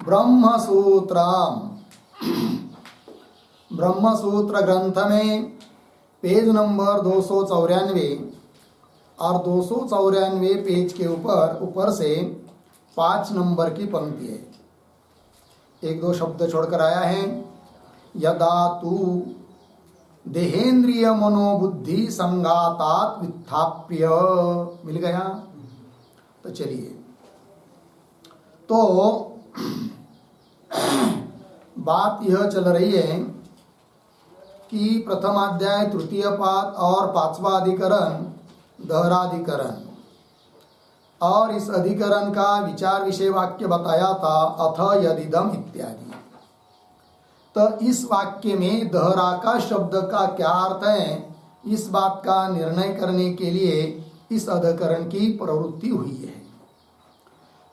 ब्रह्मसूत्रम, ब्रह्मसूत्र ग्रंथ में page number 294 और 294 पेज के ऊपर से 5 नंबर की पंक्ति है। एक दो शब्द छोड़कर आया है। यदा तू देहेंद्रिय मनोबुद्धि संगातात वित्थाप्य, मिल गया। तो चलिए, तो बात यह चल रही है कि प्रथमाध्याय तृतीय पाद और 5वां अधिकरण दहराधिकरण, और इस अधिकरण का विचार विषय वाक्य बताया था अथ यदिदम इत्यादि। तो इस वाक्य में दहरा का शब्द का क्या अर्थ है, इस बात का निर्णय करने के लिए इस अधिकरण की प्रवृत्ति हुई है।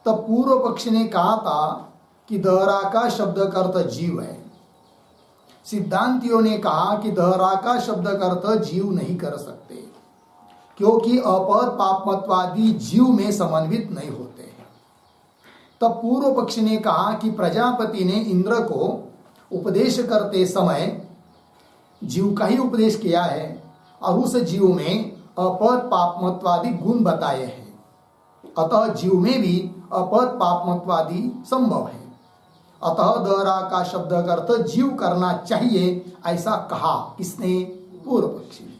तो पूर्व पक्ष ने कहा था कि दहरा का शब्द का अर्थ जीव है। सिद्धांतियों ने कहा कि दहरा का शब्द का अर्थ जीव नहीं कर सकते, क्योंकि अपद पापमत्वादी जीव में समन्वित नहीं होते हैं। तब पूर्व पक्ष ने कहा कि प्रजापति ने इंद्र को उपदेश करते समय जीव का ही उपदेश किया है और उस जीव में अपद पापमत्वादी गुण बताए हैं, अतः जीव में भी अपद पापमत्वादी संभव है। अतः दहरा का शब्द का अर्थ जीव करना चाहिए, ऐसा कहा किसने? पूर्व पक्षी ने।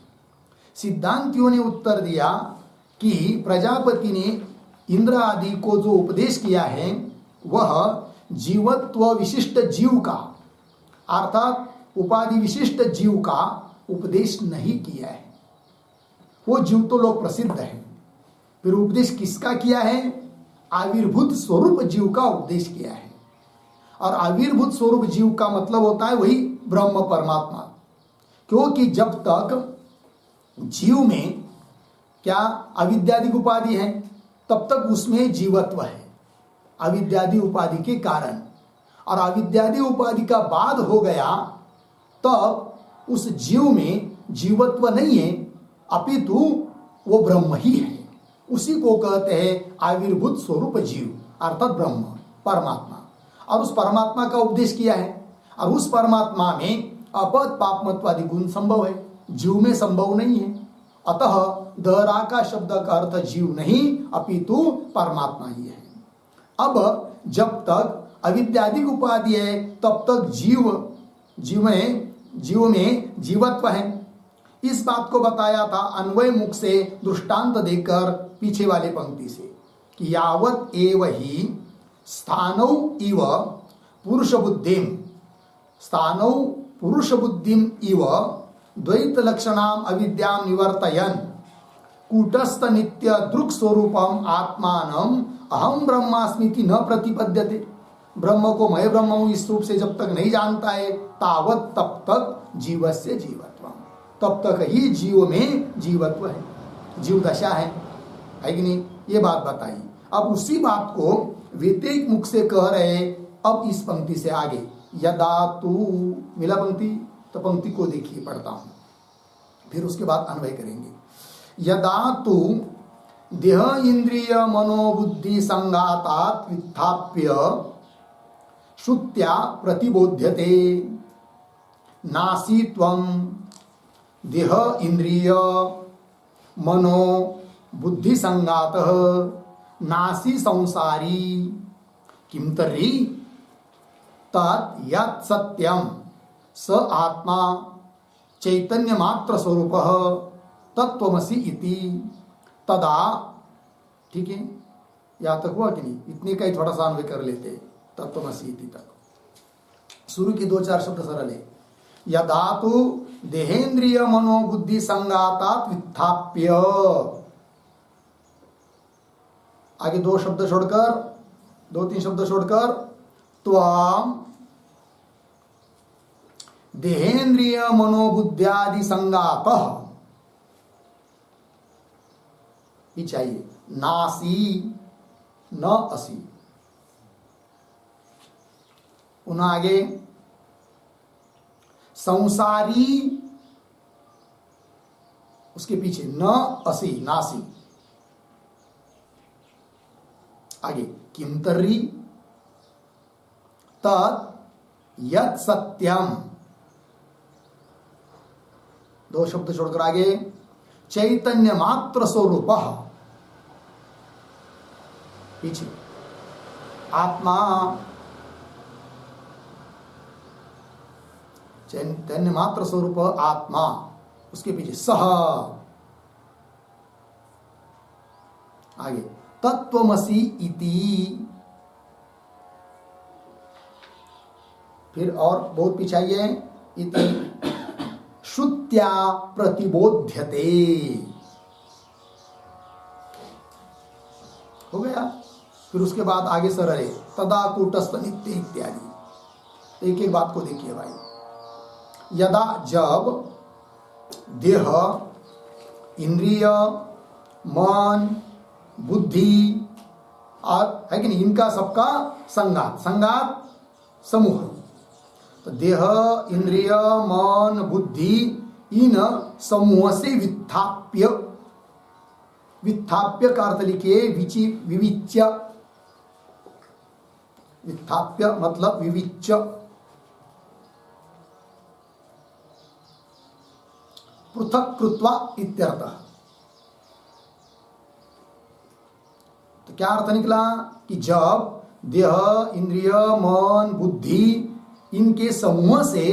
सिद्धांतियों ने उत्तर दिया कि प्रजापति ने इंद्र आदि को जो उपदेश किया है वह जीवत्व विशिष्ट जीव का, अर्थात उपाधि विशिष्ट जीव का उपदेश नहीं किया है। वो जीव तो लोग प्रसिद्ध है, फिर उपदेश किसका किया है? आविर्भूत स्वरूप जीव का उपदेश किया है। और आविर्भूत स्वरूप जीव का मतलब होता है वही ब्रह्म परमात्मा, क्योंकि जब तक जीव में क्या अविद्यादि उपाधि है तब तक उसमें जीवत्व है, अविद्यादि उपाधि के कारण। और अविद्यादि उपाधि का बाद हो गया तब उस जीव में जीवत्व नहीं है, अपितु वो ब्रह्म ही है। उसी को कहते हैं आविर्भूत स्वरूप जीव, अर्थात ब्रह्म परमात्मा। और उस परमात्मा का उपदेश किया है, और उस परमात्मा में अपद पापमत्वादि गुण संभव है, जीव में संभव नहीं है। अतः दहरा का शब्द का अर्थ जीव नहीं अपितु परमात्मा ही है। अब जब तक अविद्यादि उपाधि है तब तक जीव में जीवत्व है। इस बात को बताया था अन्वय मुख से दृष्टांत देकर पीछे वाले पंक्ति से कि यावत एव ही स्थानौ इव पुरुष बुद्धिम इव द्वैत लक्षणाम अविद्याम निवर्तयन कूटस्थ नित्य दृक् स्वरूपम आत्मानम अहम ब्रह्मास्मिति न प्रतिपद्यते। ब्रह्म को मैं ब्रह्म हूं इस रूप से जब तक नहीं जानता है तावत तब तक जीवस्य जीवत्व, तब तक ही जीव में जीवत्व है, जीव दशा है कि नहीं? ये बात बताई। अब उसी बात को व्यतिरिक्त मुख से कह रहे। अब इस पंक्ति से आगे यदा तू, मिला पंक्ति? तो पंक्ति को देखिए, पढ़ता हूं, फिर उसके बाद अन्वय करेंगे। यदा तू देह इंद्रिय मनोबुद्धि संगातात वित्थाप्य श्रुत्या प्रतिबोध्यते नासी त्वं देह इंद्रिय मनो बुद्धि संगातः नासी संसारी किम तर्हि तत् यत् सत्यम स आत्मा चैतन्य मात्र स्वरूपः तत्त्वमसि इति तदा। ठीक है, यहाँ तक हुआ कि नहीं? इतने का ही थोड़ा सा अन्वय कर लेते, तत्त्वमसि इति तक। शुरू की 2-4 शब्द सरल है। यदा तु देहेंद्रिय मनोबुद्धि संगातात वित्थाप्य, आगे 2 शब्द छोड़कर, 2-3 शब्द छोड़कर, त्वं देहेंद्रिय मनोबुद्ध्यादि संगातः, ये चाहिए, नासी न असि। पुनः आगे संसारी, उसके पीछे न असि, नासी। आगे किम तर्हि, तत् यत् सत्यम, दो शब्द छोड़कर आगे, चैतन्य मात्र स्वरूप, पीछे आत्मा, चैतन्य मात्र स्वरूप आत्मा, उसके पीछे सह, आगे तत्वमसि इति, फिर और बहुत पीछे आइए, इति श्रुत्या प्रतिबोध्यते, हो गया। फिर उसके बाद आगे सरले तदा कूटस्थ नित्य इत्यादि। एक एक बात को देखिए भाई, यदा जब देह, इंद्रिय, मन, बुद्धि और है कि नहीं, इनका सबका संगात, संगात समूह, तो देह, इंद्रिय, मन, बुद्धि, इन समूह से विस्थाप्य, विस्थाप्य का अर्थ लिखिए विविच्य, विस्थाप्य मतलब विविच्य, पृथक कृत्वा इत्यर्थः। तो क्या अर्थ निकला कि जब देह, इंद्रिय, मन, बुद्धि इनके समूह से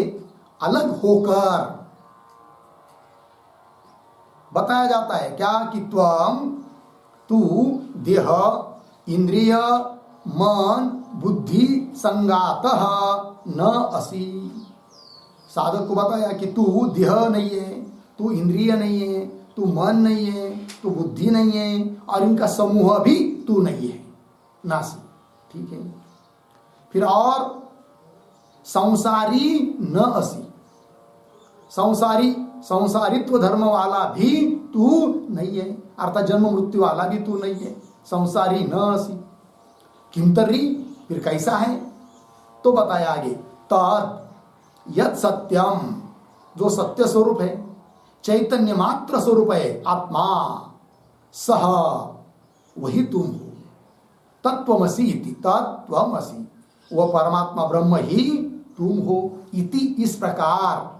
अलग होकर बताया जाता है क्या कि त्वम, तू देह, इंद्रिय, मन, बुद्धि संगातः न असि। साधक को बताया कि तू देह नहीं है, तू इंद्रिय नहीं है, तू मन नहीं है, तू बुद्धि नहीं है, और इनका समूह भी तू नहीं है, नासी। ठीक है। फिर और संसारी न असि, संसारी, संसारित्व धर्म वाला भी तू नहीं है, अर्थात जन्म मृत्यु वाला भी तू नहीं है, संसारी न असि। किंतरी, फिर कैसा है? तो बताया आगे, तद यत् सत्यम, जो सत्य स्वरूप है, चैतन्य मात्र स्वरूप है आत्मा, सह, वही तुम हो। तत्वमसि इति, तत्वमसि, वह परमात्मा ब्रह्म ही तुम हो। इति, इस प्रकार,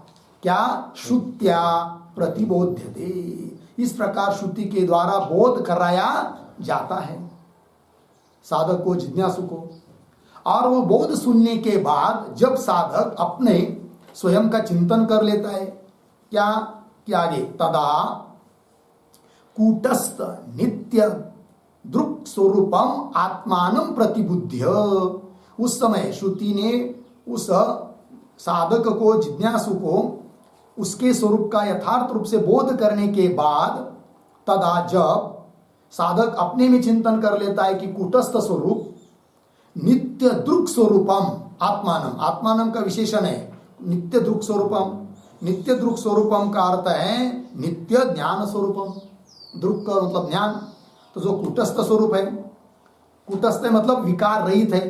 क्या? श्रुत्या प्रतिबोध्यते, इस प्रकार श्रुति के द्वारा बोध कराया जाता है साधक को, जिज्ञासु को। और वो बोध सुनने के बाद जब साधक अपने स्वयं का चिंतन कर लेता है, क्या कि आगे तदा कूटस्थ नित्य दृक् स्वरूपम आत्मानं प्रतिबुद्ध्य, उस समय श्रुति ने उस साधक को, जिज्ञासु को, उसके स्वरूप का यथार्थ रूप से बोध करने के बाद, तदा जब साधक अपने में चिंतन कर लेता है कि कूटस्थ स्वरूप नित्य दृक् स्वरूपम आत्मानम, आत्मानम का विशेषण है नित्य दृक् स्वरूपम। नित्य दृक् स्वरूपम का अर्थ है नित्य ज्ञान स्वरूपम, दृक् का मतलब ज्ञान। तो जो कूटस्थ स्वरूप है, कूटस्थ मतलब विकार रहित है,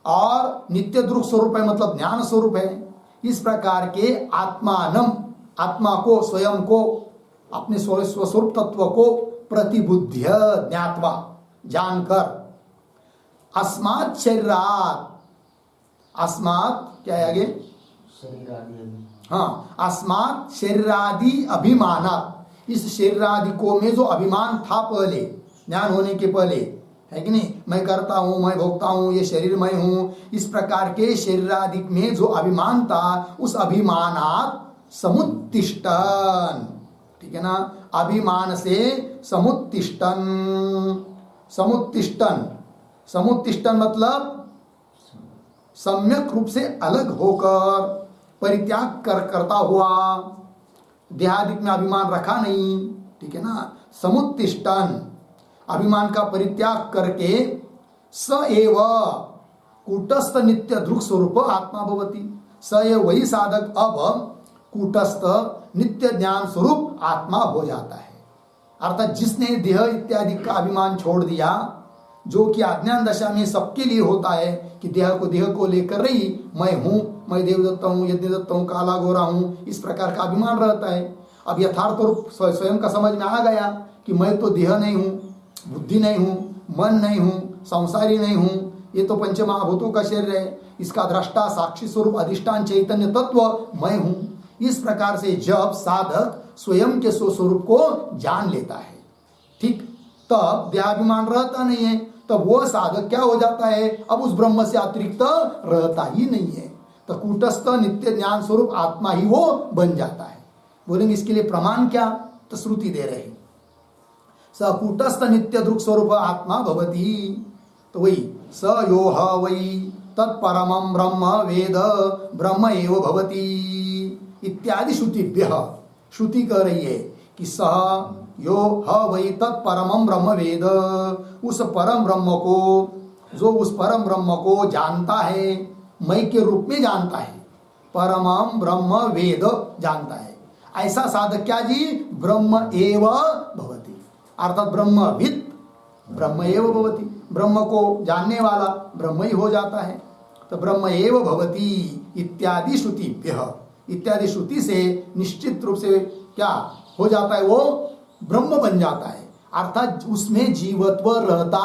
और नित्य दृक् स्वरूप है मतलब ज्ञान स्वरूप है। इस प्रकार के आत्मानम, आत्मा को, स्वयं को, अपने स्वस्वरूप तत्व को प्रतिबुद्ध्य, ज्ञात्वा, जानकर, अस्मात् शरीरात्, अस्मात् क्या है आगे? हाँ, अस्मात् शरीरादि अभिमानात्, इस शरीरादि को में जो अभिमान था पहले, ज्ञान होने के पहले, है कि नहीं, मैं करता हूं, मैं भोगता हूं, ये शरीर मैं हूं, इस प्रकार के शरीरादि में जो अभिमान था, उस अभिमानात् समुत्तिष्ठन्, ठीक है ना, अभिमान से समुत्तिष्ठन्, समुत्तिष्ठन्, समुत्तिष्ठन् मतलब सम्यक रूप से अलग होकर, परित्याग करता हुआ, देहादिक में अभिमान रखा नहीं, ठीक है ना, समुत्तिष्ठन्, अभिमान का परित्याग करके, स एव कूटस्थ नित्य दृक् स्वरूप आत्मा भवति, स एव, वही साधक अब कूटस्थ नित्य ज्ञान स्वरूप आत्मा हो जाता है। अर्थात जिसने देह इत्यादि का अभिमान छोड़ दिया, जो कि अज्ञान दशा में सबके लिए होता है कि देह को लेकर ही मैं हूं, मैं देवदत्ता हूं, यज्ञदत्ता हूं, काला गोरा हूं, इस प्रकार का अभिमान रहता है। अब यथार्थ रूप स्वयं का समझ में आ गया कि मैं तो देह नहीं हूं, बुद्धि नहीं हूं, मन नहीं हूं, संसारी नहीं हूं, ये तो पंचमहाभूतों का शरीर है, इसका दृष्टा साक्षी स्वरूप अधिष्ठान चैतन्य तत्व मैं हूं। इस प्रकार से जब साधक स्वयं के स्वस्वरूप को जान लेता है, ठीक, तब देहाभिमान रहता नहीं है। तब वो साधक क्या हो जाता है, अब उस ब्रह्म से अतिरिक्त रहता ही नहीं है, तो कूटस्थ नित्य ज्ञान स्वरूप आत्मा ही वो बन जाता है। बोलेंगे इसके लिए प्रमाण क्या, तो श्रुति दे रहे हैं, स कूटस्थ नित्य दृक् स्वरूप आत्मा भवति। तो वही स यो ह वै तत्परमं ब्रह्म वेद ब्रह्म एव भवति इत्यादि श्रुतिभ्यः। श्रुति कह रही है कि सह यो ह वै तत्परमं ब्रह्म वेद, उस परम ब्रह्म को, जो उस परम ब्रह्म को जानता है, मैं के रूप में जानता है, परमं ब्रह्म वेद जानता है, ऐसा साधक क्या जी, ब्रह्म एव भवति, अर्थात ब्रह्मविद ब्रह्म एव भवति, ब्रह्म को जानने वाला ब्रह्म ही हो जाता है। तो ब्रह्म एव भवति इत्यादि श्रुतिभ्यः, इत्यादि श्रुति से निश्चित रूप से क्या हो जाता है, वो ब्रह्म बन जाता है, अर्थात उसमें जीवत्व रहता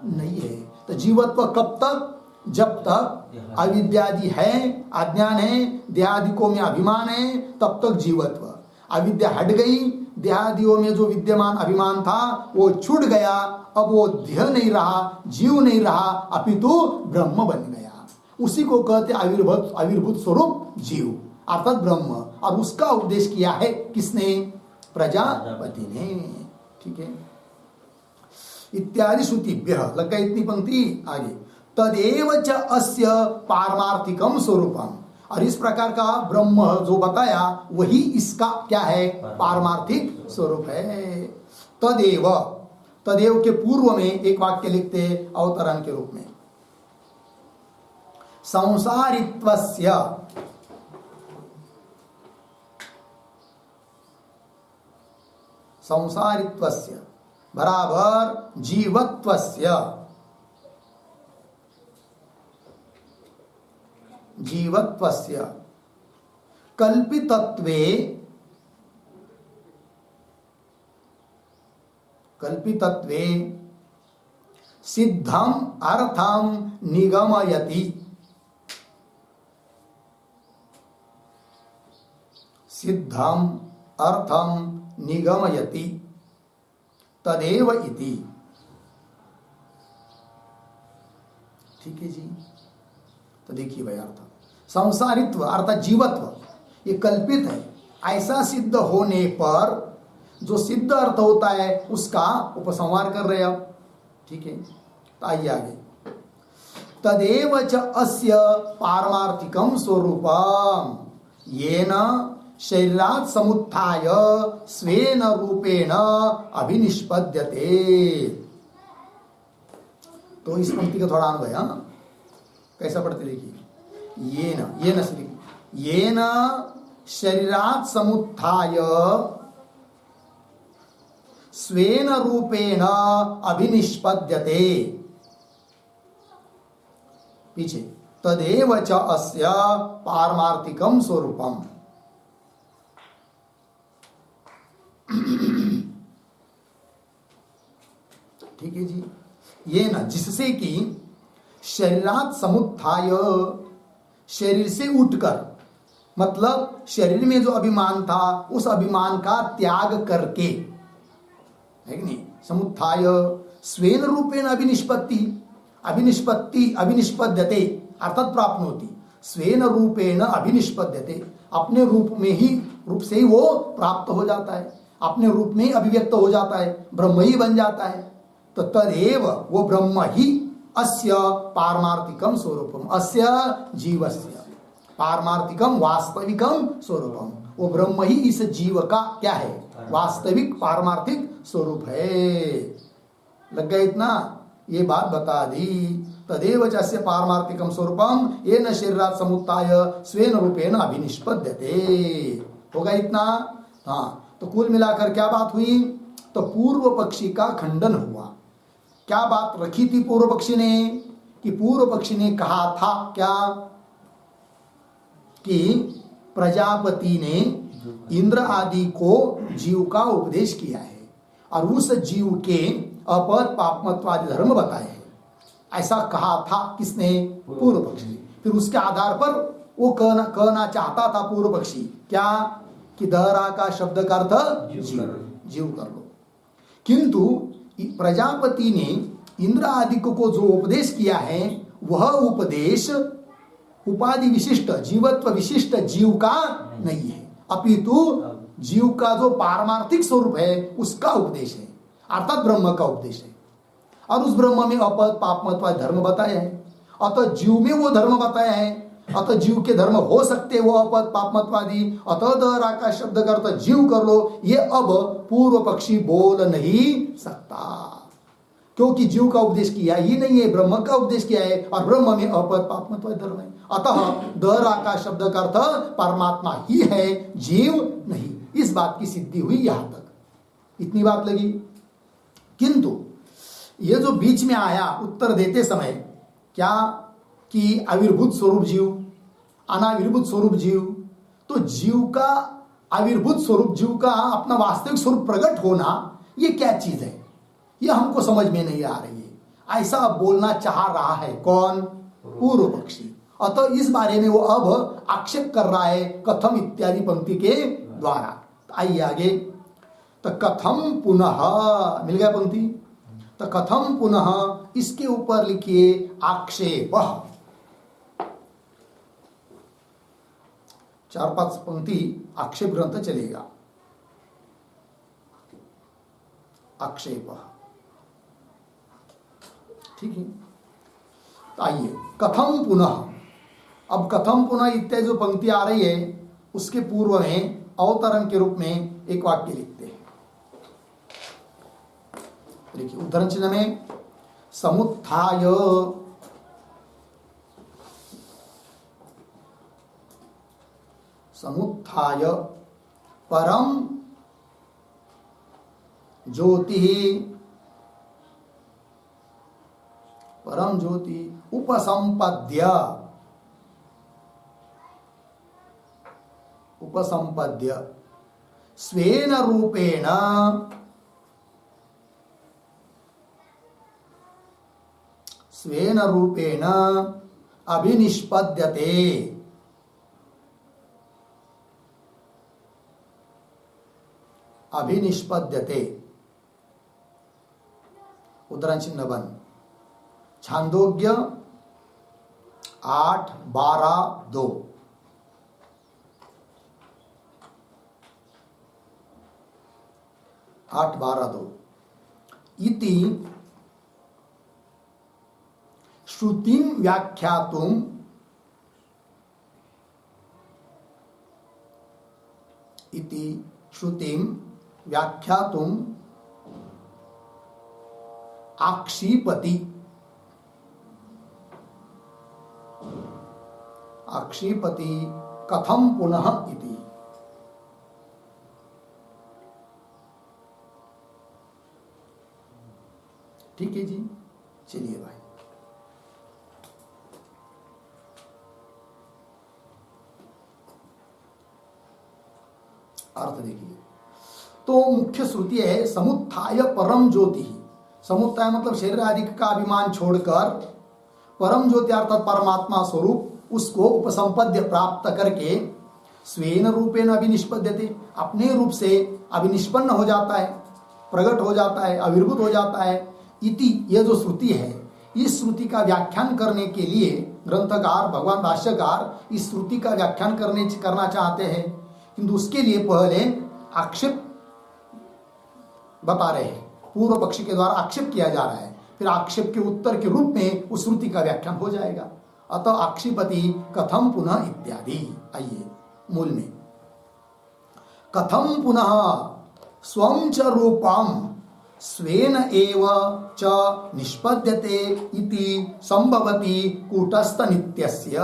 नहीं है। तो जीवत्व कब तक, जब तक अविद्यादि है, अज्ञान है, देहादिकों में अभिमान है, तब तक जीवत्व। अविद्या हट गई, देहादियों में जो विद्यमान अभिमान था वो छूट गया, अब वो देह नहीं रहा, जीव नहीं रहा, अपितु ब्रह्म बन गया। उसी को कहते आविर्भूत स्वरूप जीव अर्थात ब्रह्म, और उसका उपदेश किया है किसने, प्रजापति ने, ठीक है। इत्यादि श्रुतिभ्यः, लगा इतनी पंक्ति आगे, तदेव च अस्य पारमार्थिकम स्वरूपम, और इस प्रकार का ब्रह्म जो बताया वही इसका क्या है, पारमार्थिक स्वरूप है। तदेव, तदेव के पूर्व में एक वाक्य लिखते अवतरण के रूप में, संसारित्वस्य, संसारित्वस्य बराबर जीवत्वस्य, जीवत्वस्य कल्पितत्वे, कल्पितत्वे सिद्धम अर्थम निगमयति, सिद्धम अर्थम निगमयति तदेव इति, ठीक है जी। तो देखिए भाई, अर्थ संसारित्व अर्थात जीवत्व ये कल्पित है, ऐसा सिद्ध होने पर जो सिद्ध अर्थ होता है उसका उपसंहार कर रहे अब, ठीक है। तो आइए आगे, तदेव च अस्य पारमार्थिकम स्वरूपम येन शरीरात् समुत्थाय स्वेन रूपेण अभिनिष्पद्यते। तो इस पंक्ति का थोड़ा अनुभव है, कैसा पढ़ते देखिए, येन शरीरात् समुत्थाय स्वेन रूपेण अभिनिष्पद्यते, पीछे तदेव च अस्य पारमार्थिकम स्वरूपम, ठीक है जी। ये ना, जिससे कि शरीरात् समुत्थाय, शरीर से उठकर, मतलब शरीर में जो अभिमान था उस अभिमान का त्याग करके, है कि नहीं, समुत्थाय स्वेन रूपेण अभिनिष्पत्ति, अभिनिष्पद्यते अर्थात प्राप्नोति, स्वेन रूपेण अभिनिष्पद्यते, अपने रूप में ही, रूप से ही वो प्राप्त हो जाता है, अपने रूप में अभिव्यक्त हो जाता है, ब्रह्म ही बन जाता है। तो तदेव, वो ब्रह्म ही अस्य पारमार्थिकम स्वरूपम, अस्य जीवस्य पारमार्थिकम वास्तविकम स्वरूपम, वो ब्रह्म ही इस जीव का क्या है, वास्तविक पारमार्थिक स्वरूप है। लग गया इतना, ये बात बता दी। तदेव च अस्य पारमार्थिकम स्वरूपम येन शरीरात् समुत्थाय स्वेन रूपेण अभिनिष्पद्यते, होगा इतना। हाँ, तो कुल मिलाकर क्या बात हुई, तो पूर्व पक्षी का खंडन हुआ। क्या बात रखी थी पूर्व पक्षी ने, कि पूर्व पक्षी ने कहा था क्या, कि प्रजापति ने इंद्र आदि को जीव का उपदेश किया है और उस जीव के अपद पापमत्वादि धर्म बताए हैं, ऐसा कहा था किसने? पूर्व पक्षी। फिर उसके आधार पर वो कहना चाहता था पूर्व पक्षी क्या कि दहरा का शब्द का अर्थ जीव कर लो। किंतु प्रजापति ने इंद्र आदि को जो उपदेश किया है वह उपदेश उपाधि विशिष्ट जीवत्व विशिष्ट जीव का नहीं है, अपितु जीव का जो पारमार्थिक स्वरूप है उसका उपदेश है, अर्थात ब्रह्म का उपदेश है। और उस ब्रह्म में अपद पापमत्व धर्म बताया है, अतः जीव में वो धर्म बताया है, अतः जीव के धर्म हो सकते वो अपद पापमत्वादि, अतः दहरा का शब्द का अर्थ जीव कर लो, ये अब पूर्व पक्षी बोल नहीं सकता, क्योंकि जीव का उपदेश किया ही नहीं है, ब्रह्म का उपदेश किया है, और ब्रह्म में अपद पापमत्व धर्म है। अतः दहरा का शब्द का अर्थ परमात्मा ही है, जीव नहीं। इस बात की सिद्धि हुई यहां तक, इतनी बात लगी। किंतु ये जो बीच में आया उत्तर देते समय क्या कि आविर्भूत स्वरूप जीव, अनाविर्भूत स्वरूप जीव, तो जीव का आविर्भूत स्वरूप, जीव का अपना वास्तविक स्वरूप प्रकट होना, ये क्या चीज है, ये हमको समझ में नहीं आ रही है। ऐसा बोलना चाह रहा है कौन? पूर्व पक्षी। अतः इस बारे में वो अब आक्षेप कर रहा है कथम इत्यादि पंक्ति के द्वारा। आइए आगे। तो कथम पुनः, मिल गया पंक्ति, तो कथम पुनः इसके ऊपर लिखिए आक्षेप। 4-5 पंक्ति आक्षेप ग्रंथ चलेगा। आक्षेप, ठीक है। तो आइए कथम पुनः। अब कथम पुनः इत्यादि जो पंक्ति आ रही है उसके पूर्व में अवतरण के रूप में एक वाक्य लिखते हैं। देखिए उद्धरण चिन्ह में समुत्थाय समुत्थाय परम ज्योति उपसंपद्य स्वेन रूपेण अभिनिष्पद्यते। उद्धरण चिन्ह बन छांदोग्य 8:12-2। इति श्रुतिं व्याख्यातुम आक्षिपति कथम पुनः इति। ठीक है जी, चलिए भाई। अर्थ देखिए, तो मुख्य श्रुति है समुत्थाय परम ज्योति। समुत्थाय मतलब शरीर आदि का अभिमान छोड़कर परम ज्योति अर्थात परमात्मा स्वरूप उसको उपसंपद्य प्राप्त करके स्वेन रूपेण अभिनिष्पद्यते, अपने रूप से अभिनिष्पन्न हो जाता है, प्रकट हो जाता है, आविर्भूत हो जाता है। इति यह जो श्रुति है, इस श्रुति का व्याख्यान करने के लिए ग्रंथकार भगवान भाष्यकार इस श्रुति का व्याख्यान करना चाहते हैं, किंतु उसके लिए पहले आक्षेप बता रहे हैं, पूर्व पक्षी के द्वारा आक्षेप किया जा रहा है, फिर आक्षेप के उत्तर के रूप में उस श्रुति का व्याख्यान हो जाएगा। अतः आक्षेपति कथम पुनः इत्यादि। आइए मूल में, कथम पुनः स्वं च रूपम स्वेन एव च निष्पद्यते इति संभवति कूटस्थ नित्यस्य।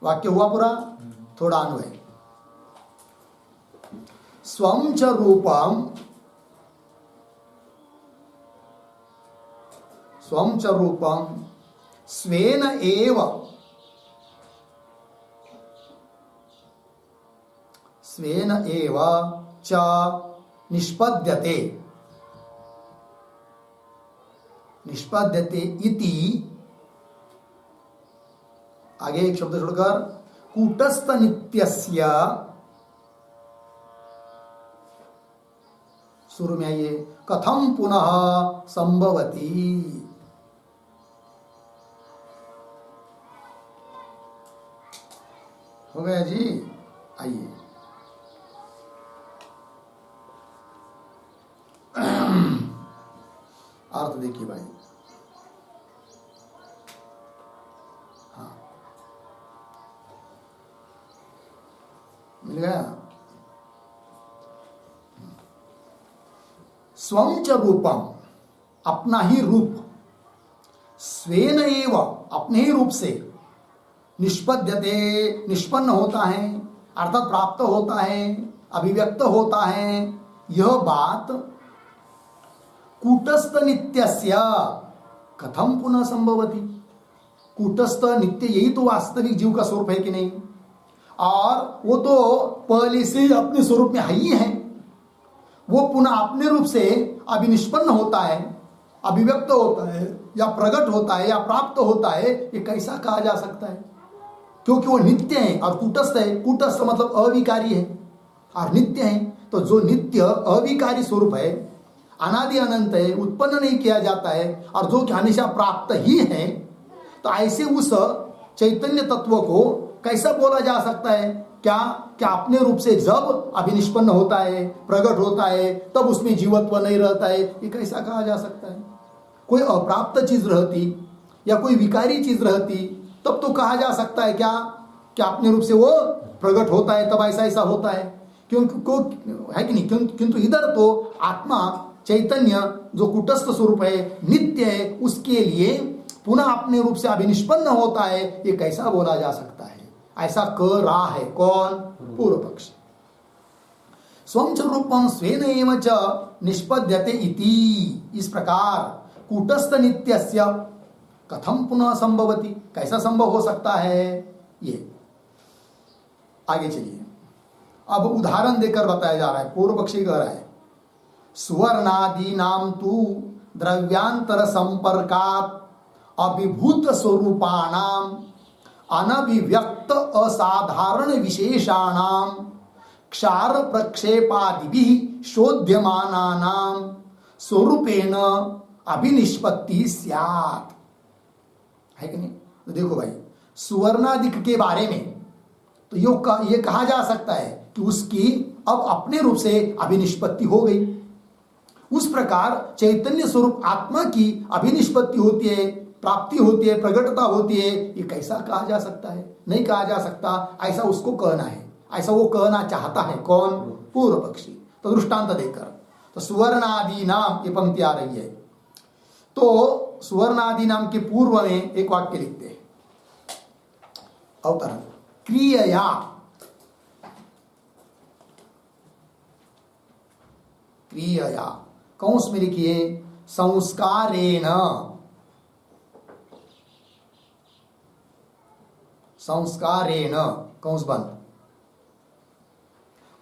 वाक्य हुआ पूरा, थोड़ा अन्वय। स्वं च रूपम स्वेन एव च निष्पद्यते निष्पद्यते इति, आगे एक शब्द छोड़कर कूटस्थ नित्यस्य, शुरू में आइए, कथम पुनः संभवती। हो गया जी। आइए अर्थ देखिए भाई। हाँ, मिल गया। स्वं च रूपम, अपना ही रूप, स्वेन एव, अपने ही रूप से, निष्पद्यते, निष्पन्न होता है, अर्थात प्राप्त होता है, अभिव्यक्त होता है। यह बात कूटस्थ नित्यस्य कथम पुनः संभवती। कूटस्थ नित्य यही तो वास्तविक जीव का स्वरूप है कि नहीं, और वो तो पहले से अपने स्वरूप में ही है। वो पुनः अपने रूप से अभिनिष्पन्न होता है, अभिव्यक्त होता है, या प्रकट होता है, या प्राप्त होता है, ये कैसा कहा जा सकता है? क्योंकि वो नित्य है और कूटस्थ है। कूटस्थ मतलब अविकारी है और नित्य है। तो जो नित्य अविकारी स्वरूप है, अनादि अनंत है, उत्पन्न नहीं किया जाता है, और जो कि हमेशा प्राप्त ही है, तो ऐसे उस चैतन्य तत्व को कैसा बोला जा सकता है? क्या क्या अपने रूप से जब अभिनिष्पन्न होता है, प्रकट होता है, तब उसमें जीवत्व नहीं रहता है, ये कैसा कहा जा सकता है? कोई अप्राप्त चीज रहती या कोई विकारी चीज रहती तब तो कहा जा सकता है क्या क्या अपने रूप से वो प्रकट होता है, तब ऐसा ऐसा होता है, क्योंकि है कि नहीं? किंतु इधर तो आत्मा चैतन्य जो कूटस्थ स्वरूप है, नित्य है, उसके लिए पुनः अपने रूप से अभिनिष्पन्न होता है, ये कैसा बोला जा सकता है? ऐसा कह रहा है कौन? पूर्व पक्ष। स्वं च रूपम स्वेन एव च निष्पद्यते इति, इस प्रकार कूटस्थ नित्यस्य कथम पुनः संभवती, कैसा संभव हो सकता है? ये आगे चलिए, अब उदाहरण देकर बताया जा रहा है। पूर्व पक्षी कह रहा है सुवर्णादि नाम तु द्रव्यांतर संपर्कात अभिभूत स्वरूपाणाम अनभिव्यक्त असाधारण विशेषाणाम क्षार प्रक्षेपादिभिः शोध्यमानानाम स्वरूपेण अभिनिष्पत्ति स्यात्। है कि नहीं? तो देखो भाई, सुवर्णादिक के बारे में तो ये कहा जा सकता है कि उसकी अब अपने रूप से अभिनिष्पत्ति हो गई। उस प्रकार चैतन्य स्वरूप आत्मा की अभिनिष्पत्ति होती है, प्राप्ति होती है, प्रकटता होती है, ये कैसा कहा जा सकता है? नहीं कहा जा सकता। ऐसा उसको कहना है, ऐसा वो कहना चाहता है कौन? पूर्व पक्षी। तो दृष्टांत देकर, तो सुवर्णादि नाम, ये पंक्ति आ रही है, तो सुवर्णादि नाम के पूर्व में एक वाक्य लिखते हैं, अवतरण क्रियया, क्रियया कौंस में लिखिए संस्कारेण, संस्कारेण कौंस बंद,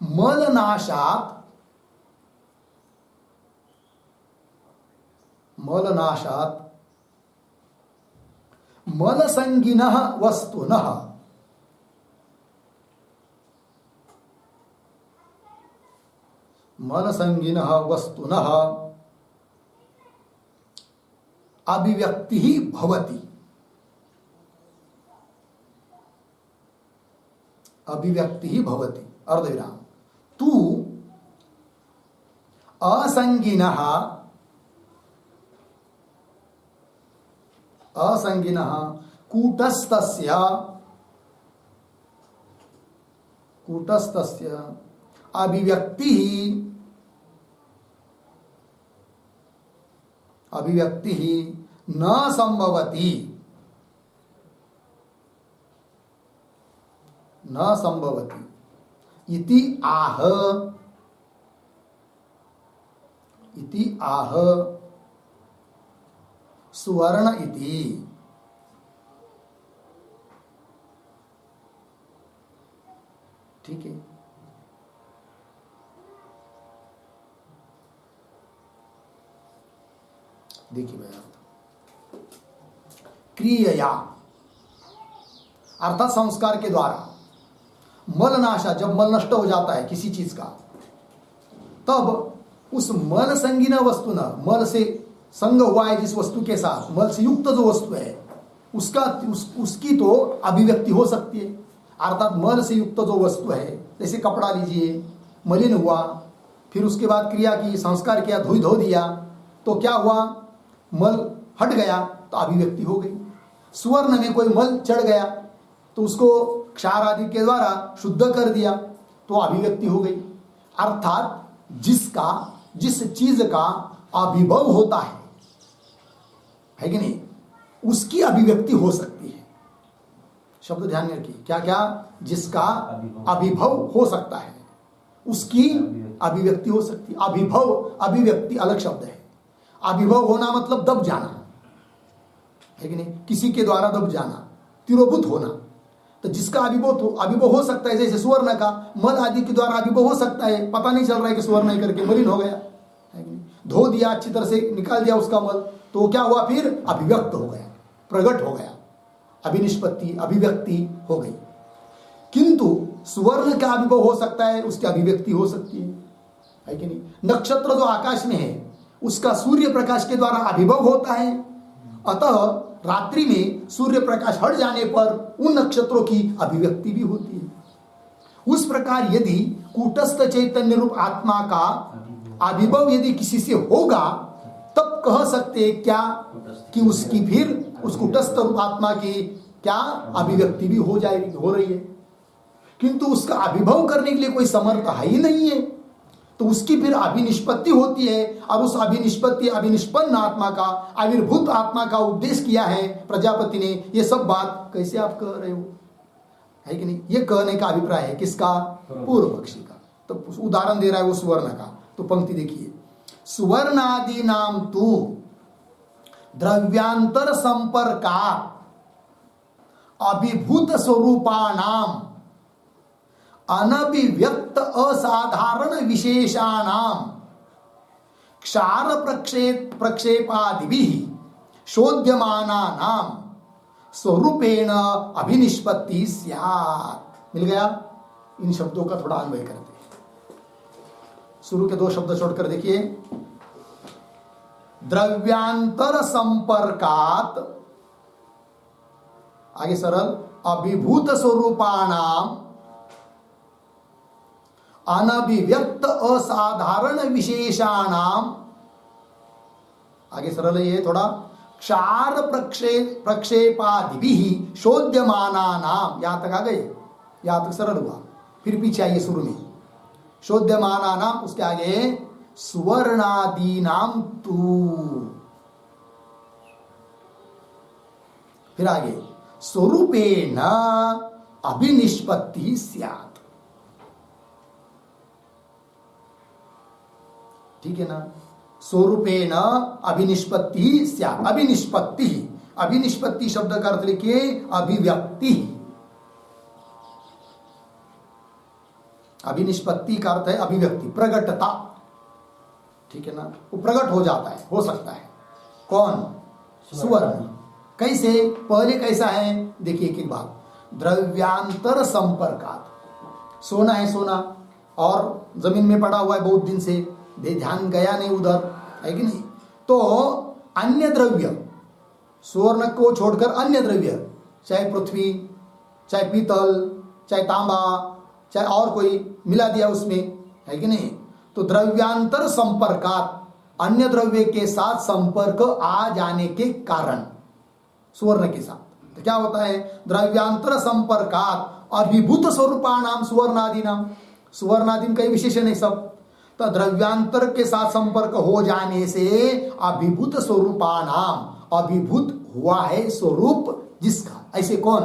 मलनाशात, मलनाशात मलसंगिनः वस्तुनः, मलसंगिनः वस्तुनः अभिव्यक्ति ही भवति, अभिव्यक्ति ही भवति, अर्धविराम। तू असंगिनः, असंगिनः कूटस्थस्य, कूटस्थस्य अभिव्यक्ति, अभिव्यक्ति न संभवति, न संभवति इति आह, इति आह सुवर्ण इति। ठीक है, देखिए भैया, क्रियया अर्थात संस्कार के द्वारा मलनाशा, जब मल नष्ट हो जाता है किसी चीज का, तब उस मल संगीन वस्तु न, मल से संग हुआ है जिस वस्तु के साथ, मल से युक्त जो वस्तु है उसकी तो अभिव्यक्ति हो सकती है। अर्थात मल से युक्त जो वस्तु है, जैसे कपड़ा लीजिए, मलिन हुआ, फिर उसके बाद क्रिया की, संस्कार किया, धो दिया, तो क्या हुआ, मल हट गया तो अभिव्यक्ति हो गई। सुवर्ण में कोई मल चढ़ गया तो उसको क्षार आदि के द्वारा शुद्ध कर दिया तो अभिव्यक्ति हो गई। अर्थात जिस चीज का अभिभव होता है कि नहीं, उसकी अभिव्यक्ति हो सकती है। शब्द ध्यान में रखिए, क्या क्या, जिसका अभिभव हो सकता है उसकी अभिव्यक्ति हो सकती है। अभिभव, अभिव्यक्ति अलग शब्द है। अभिभव होना मतलब दब जाना है कि नहीं, किसी के द्वारा दब जाना, तिरोभूत होना। तो जिसका अभिभव हो सकता है, जैसे सुवर्ण का मल आदि के द्वारा अभिभव हो सकता है, पता नहीं चल रहा है कि सुवर्ण है करके मलिन हो गया है कि नहीं, धो दिया, अच्छी तरह से निकाल दिया उसका मल, तो क्या हुआ, फिर अभिव्यक्त हो गया, प्रकट हो गया, अभिनिष्पत्ति, अभिव्यक्ति हो गई। किंतु सुवर्ण का अभिभव हो सकता है, उसकी अभिव्यक्ति हो सकती है कि नहीं। नक्षत्र जो आकाश में है उसका सूर्य प्रकाश के द्वारा अभिभव होता है, अतः रात्रि में सूर्य प्रकाश हट जाने पर उन नक्षत्रों की अभिव्यक्ति भी होती है। उस प्रकार यदि कूटस्थ चैतन्य रूप आत्मा का अभिभव यदि किसी से होगा, तब कह सकते हैं क्या कि उसकी फिर उस कूटस्थ रूप आत्मा की क्या अभिव्यक्ति भी हो जाएगी, हो रही है। किंतु उसका अभिभव करने के लिए कोई समर्थ है ही नहीं है, तो उसकी फिर अभिनिष्पत्ति होती है। और उस अभिनिष्पत्ति, अभिनिष्पन्न आत्मा का, आविर्भूत आत्मा का उपदेश किया है प्रजापति ने। ये सब बात कैसे आप कह रहे हो, है कि नहीं। ये कहने का अभिप्राय है किसका, पूर्व पक्षी का। तो उदाहरण दे रहा है वो सुवर्ण का। तो पंक्ति देखिए, सुवर्णादि नाम तू द्रव्यांतर संपर्का अभिभूत स्वरूपाणाम अनभिव्यक्त असाधारण विशेषाणाम क्षार प्रक्षेपादिभिः शोध्यमानानाम स्वरूपेण अभिनिष्पत्ति स्यात्। मिल गया। इन शब्दों का थोड़ा अन्वय करते हैं। शुरू के दो शब्द छोड़कर देखिए, द्रव्यांतर संपर्कात, आगे सरल, अभिभूत स्वरूपाणाम अनभिव्यक्त असाधारण विशेषाणाम, आगे सरल है ये थोड़ा, क्षार प्रक्षेपादिभिः शोध्यमानानाम, यहां तक आ गए, यहां तक सरल हुआ। फिर पीछे आइए शुरू में, शोध्यमानानाम, उसके आगे सुवर्णादीनाम तू, फिर आगे स्वरूपेण अभिनिष्पत्ति स्यात्। ठीक है ना। स्वरूपेण अभिनिष्पत्ति स्यात्। अभिनिष्पत्ति, अभिनिष्पत्ति शब्द का अर्थ लिखिए अभिव्यक्ति। अभिनिष्पत्ति का अर्थ है अभिव्यक्ति, प्रगटता। ठीक है ना, वो प्रकट हो जाता है, हो सकता है। कौन, सुवर्ण। कैसे, पहले कैसा है देखिए एक एक बात। द्रव्यांतर संपर्कात, सोना है, सोना और जमीन में पड़ा हुआ है बहुत दिन से, ध्यान गया नहीं उधर, है कि नहीं। तो अन्य द्रव्य, सुवर्ण को छोड़कर अन्य द्रव्य, चाहे पृथ्वी, चाहे पीतल, चाहे तांबा, चाहे और कोई मिला दिया उसमें, है कि नहीं। तो द्रव्यांतर संपर्कात, अन्य द्रव्य के साथ संपर्क आ जाने के कारण सुवर्ण के साथ, तो क्या होता है, द्रव्यांतर संपर्कात अभिभूत स्वरूपाणाम सुवर्णादि नाम, सुवर्णादि का विशेषण है सब। तो द्रव्यांतर के साथ संपर्क हो जाने से अभिभूत स्वरूपाणाम, अभिभूत हुआ है स्वरूप जिसका, ऐसे कौन,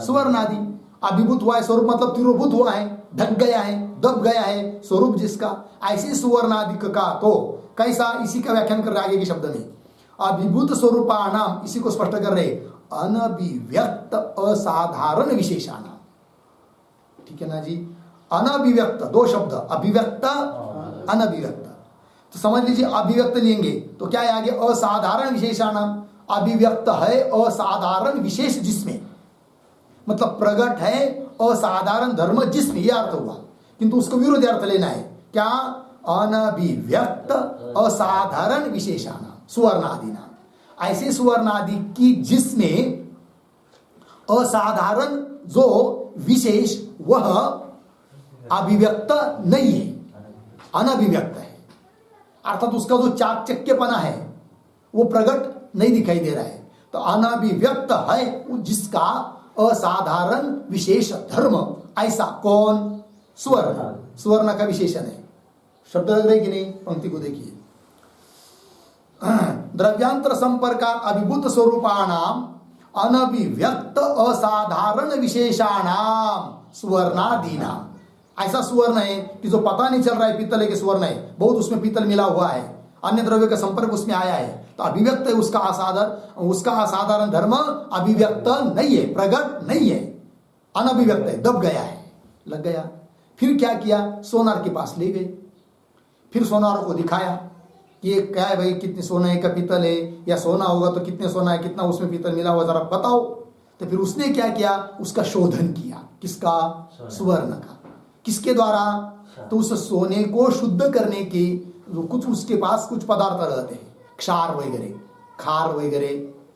सुवर्णादि। अभिभूत हुआ है स्वरूप मतलब तिरोभूत हुआ है, ढक गया है, दब गया है स्वरूप जिसका, ऐसे सुवर्णादि का। तो कैसा, इसी का व्याख्यान कर रहे आगे के शब्द में, अभिभूत स्वरूपाणाम, इसी को स्पष्ट कर रहे, अनभिव्यक्त असाधारण विशेषाणाम। ठीक है ना जी। अनभिव्यक्त, दो शब्द, अभिव्यक्त अनभिव्यक्त। तो समझ लीजिए, अभिव्यक्त लेंगे तो क्या है आगे, असाधारण विशेषाणाम। अभिव्यक्त है असाधारण विशेष जिसमें, मतलब प्रगट है असाधारण धर्म जिसमें, यह अर्थ हुआ। किंतु उसको विरोधी अर्थ लेना है, क्या? अनभिव्यक्त असाधारण विशेषाना सुवर्णादिना, ऐसे सुवर्णादि की जिसमें असाधारण जो विशेष वह अभिव्यक्त नहीं है, अनभिव्यक्त है। अर्थात उसका जो चाकचक्यपना है वो प्रकट नहीं दिखाई दे रहा है। तो अनभिव्यक्त है जिसका असाधारण विशेष धर्म, ऐसा कौन? सुवर्ण। सुवर्ण का विशेषण है। शब्द लग रहे कि नहीं? पंक्ति को देखिए, द्रव्यांतर संपर्कात अभिभूत स्वरूपाणाम अनभिव्यक्त असाधारण विशेषाणाम सुवर्णादीनाम। ऐसा सुवर्ण है कि जो पता नहीं चल रहा है पीतल है कि सुवर्ण है, बहुत उसमें पीतल मिला हुआ है, अन्य द्रव्य का संपर्क उसमें आया है, तो अभिव्यक्त है उसका असाधारण धर्म अभिव्यक्त नहीं है, प्रगट नहीं है, अनभिव्यक्त है, दब गया है, लग गया। फिर क्या किया? सोनार के पास ले गए, फिर सोनार को दिखाया कि ये क्या है भाई, कितने सोने का पीतल है, या सोना होगा तो कितने सोना है, कितना उसमें पीतल मिला हुआ, जरा बताओ। तो फिर उसने क्या किया? उसका शोधन किया। किसका? सुवर्ण का। किसके द्वारा? तो उस सोने को शुद्ध करने के कुछ उसके पास कुछ पदार्थ रहते हैं, क्षार वगैरह, खार वगैरह,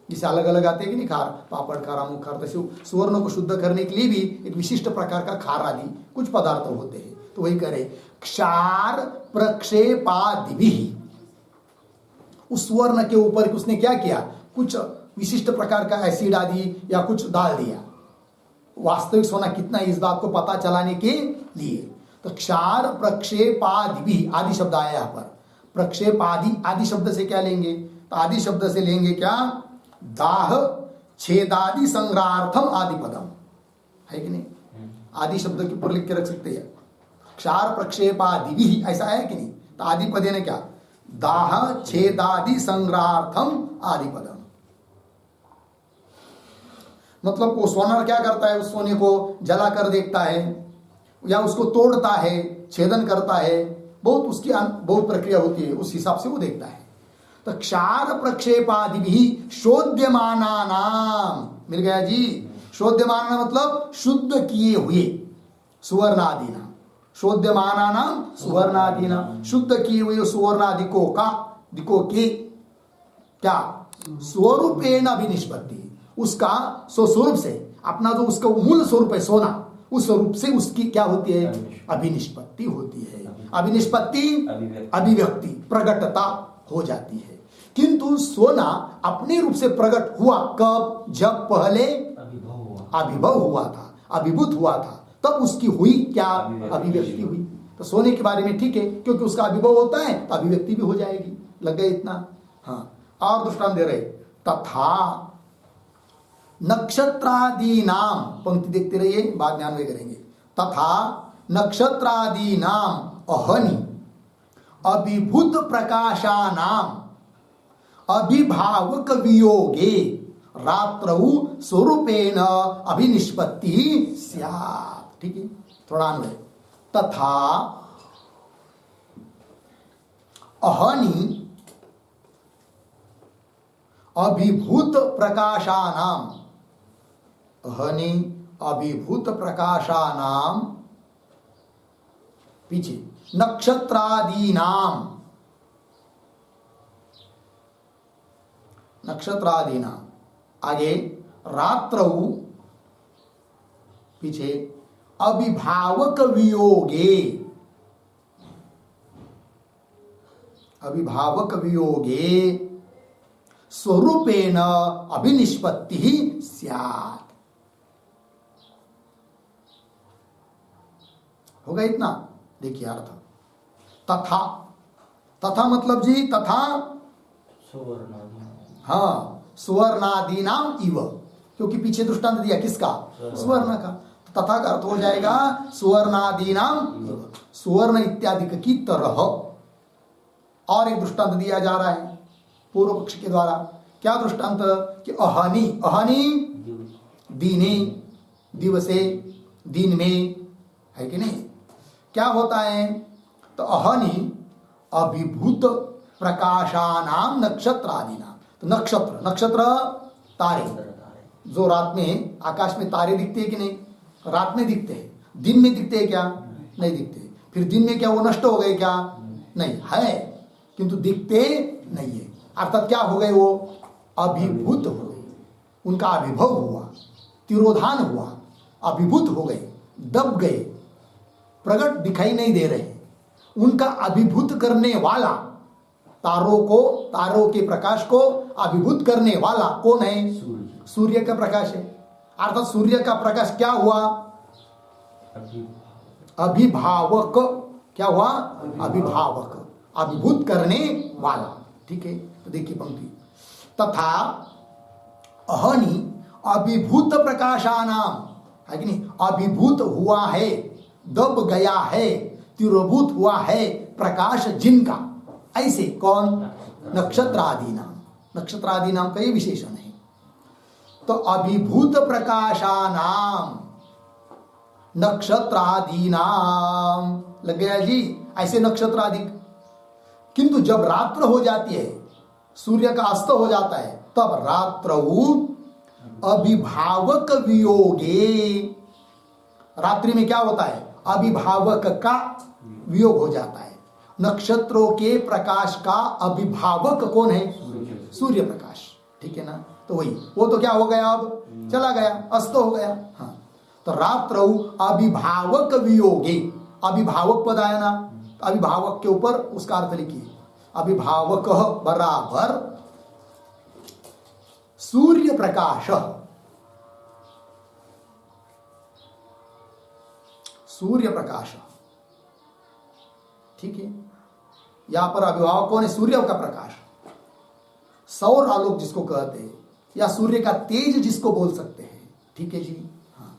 जिसे अलग अलग आते हैं कि नहीं, खार, पापड़ खार, अमुक खार। तो सुवर्ण को शुद्ध करने के लिए भी एक विशिष्ट प्रकार का खार आदि कुछ पदार्थ होते हैं। तो वही करे, क्षार प्रक्षेपादि, उस सुवर्ण के ऊपर उसने क्या किया? कुछ विशिष्ट प्रकार का एसिड आदि या कुछ डाल दिया। वास्तविक सोना कितना है इस बात को पता चलाने के लिए। तो क्षार प्रक्षेपादि, आदि शब्द आया यहाँ पर। प्रक्षेपादि आदि शब्द से क्या लेंगे? तो आदि शब्द से लेंगे क्या? दाह छेदादि संग्रहार्थम आदि पदम, है कि नहीं? आदि शब्द के ऊपर लिख के रख सकते हैं, क्षार प्रक्षेपादि भी, ऐसा है कि नहीं? तो आदि पदे ने क्या? दाह छेदादि संग्रहार्थम आदि पदम। मतलब वो सोनार क्या करता है? उस सोने को जला कर देखता है या उसको तोड़ता है, छेदन करता है, बहुत उसकी बहुत प्रक्रिया होती है, उस हिसाब से वो देखता है। तो क्षार प्रक्षेपादि भी शोध्यमाना नाम, मिल गया जी। शोध्यमाना मतलब शुद्ध किए हुए, सुवर्णादि नाम, शोध्यमाना नाम सुवर्णादि नाम, शुद्ध किए हुए सुवर्णादिकों का, दिकों के क्या? स्वरूपेण अभिनिष्पत्ति, उसका स्वरूप से, अपना जो उसका मूल स्वरूप है सोना, उस स्वरूप से उसकी क्या होती है? अभिनिष्पत्ति होती है। अभिनिष्पत्ति अभिव्यक्ति, प्रगटता हो जाती है। किंतु सोना अपने रूप से प्रकट हुआ कब? जब पहले अभिभव हुआ था, अभिभूत हुआ था, तब उसकी हुई क्या? अभिव्यक्ति हुई। तो सोने के बारे में ठीक है, क्योंकि उसका अभिभव होता है तो अभिव्यक्ति भी हो जाएगी। लग गया इतना? हाँ। और दृष्टांत दे रहे, तथा नक्षत्रादि नाम, पंक्ति देखते रहिए, बाद ध्यान में करेंगे। तथा नक्षत्रादि नाम अहनि अभिभूत प्रकाशा नाम अभिभावक वियोगे रात्रौ स्वरूपेण अभिनिष्पत्ति स्यात्। ठीक है, थोड़ा अन्वय। तथा अहनि अभिभूत प्रकाशानाम, अहनि अभिभूत प्रकाशानाम, पीछे नक्षत्रादीनाम, नक्षत्रादीनाम, आगे रात्रौ, पीछे अभिभावक वियोगे, अभिभावक वियोगे स्वरूपेण अभिनिष्पत्ति स्यात्। होगा इतना? देखिए अर्थ, तथा, तथा मतलब जी तथा हाँ सुवर्णादीनाम इव, क्योंकि पीछे दृष्टांत दिया किसका? सुवर्ण का। तथा का अर्थ हो जाएगा सुवर्णादीनाम, सुवर्ण इत्यादि की तरह। और एक दृष्टांत दिया जा रहा है पूर्व पक्ष के द्वारा। क्या दृष्टांत? कि अहनि, अहनि दीने, दिवसे, दिन में, है कि नहीं? क्या होता है? तो अहनि अभिभूत प्रकाशानाम नक्षत्रादि नाम, तो नक्षत्र, नक्षत्र तारे, जो रात में आकाश में तारे दिखते हैं कि नहीं? रात में दिखते हैं। दिन में दिखते हैं क्या? नहीं दिखते। फिर दिन में क्या वो नष्ट हो गए क्या? नहीं है, किंतु दिखते नहीं है। अर्थात क्या हो गए? वो अभिभूत हो गए, उनका अभिभव हुआ, तिरोधान हुआ, अभिभूत हो गए, दब गए, प्रकट दिखाई नहीं दे रहे। उनका अभिभूत करने वाला, तारों को, तारों के प्रकाश को अभिभूत करने वाला कौन है? सूर्य का प्रकाश है। अर्थात सूर्य का प्रकाश क्या हुआ? अभिभावक। क्या हुआ? अभिभावक, अभिभूत करने वाला। ठीक है, तो देखिए पंक्ति, तथा अहनि अभिभूत प्रकाशानाम, है कि नहीं? अभिभूत हुआ है, दब गया है, तिरोभूत हुआ है प्रकाश जिनका, ऐसे कौन? नक्षत्रादि नाम। नक्षत्रादि नाम का ये विशेषण है। तो अभिभूत प्रकाशानाम नक्षत्रादि नाम लग गया जी, ऐसे नक्षत्रादि। किंतु जब रात्र हो जाती है, सूर्य का अस्त हो जाता है, तब रात्रौ अभिभावक वियोगे, रात्रि में क्या होता है? अभिभावक का वियोग हो जाता है। नक्षत्रों के प्रकाश का अभिभावक कौन है? सूर्य प्रकाश। ठीक है ना? तो वही, वो तो क्या हो गया? अब चला गया, अस्त हो गया। हाँ, तो रात्रौ अभिभावक वियोगे, अभिभावक पद आया ना, अभिभावक के ऊपर उसका अर्थ लिखिए, अभिभावक बराबर सूर्य प्रकाश। सूर्य प्रकाश, ठीक है। यहां पर अभिभावक कौन है? सूर्य का प्रकाश, सौर आलोक जिसको कहते हैं, या सूर्य का तेज जिसको बोल सकते हैं। ठीक है जी। हाँ,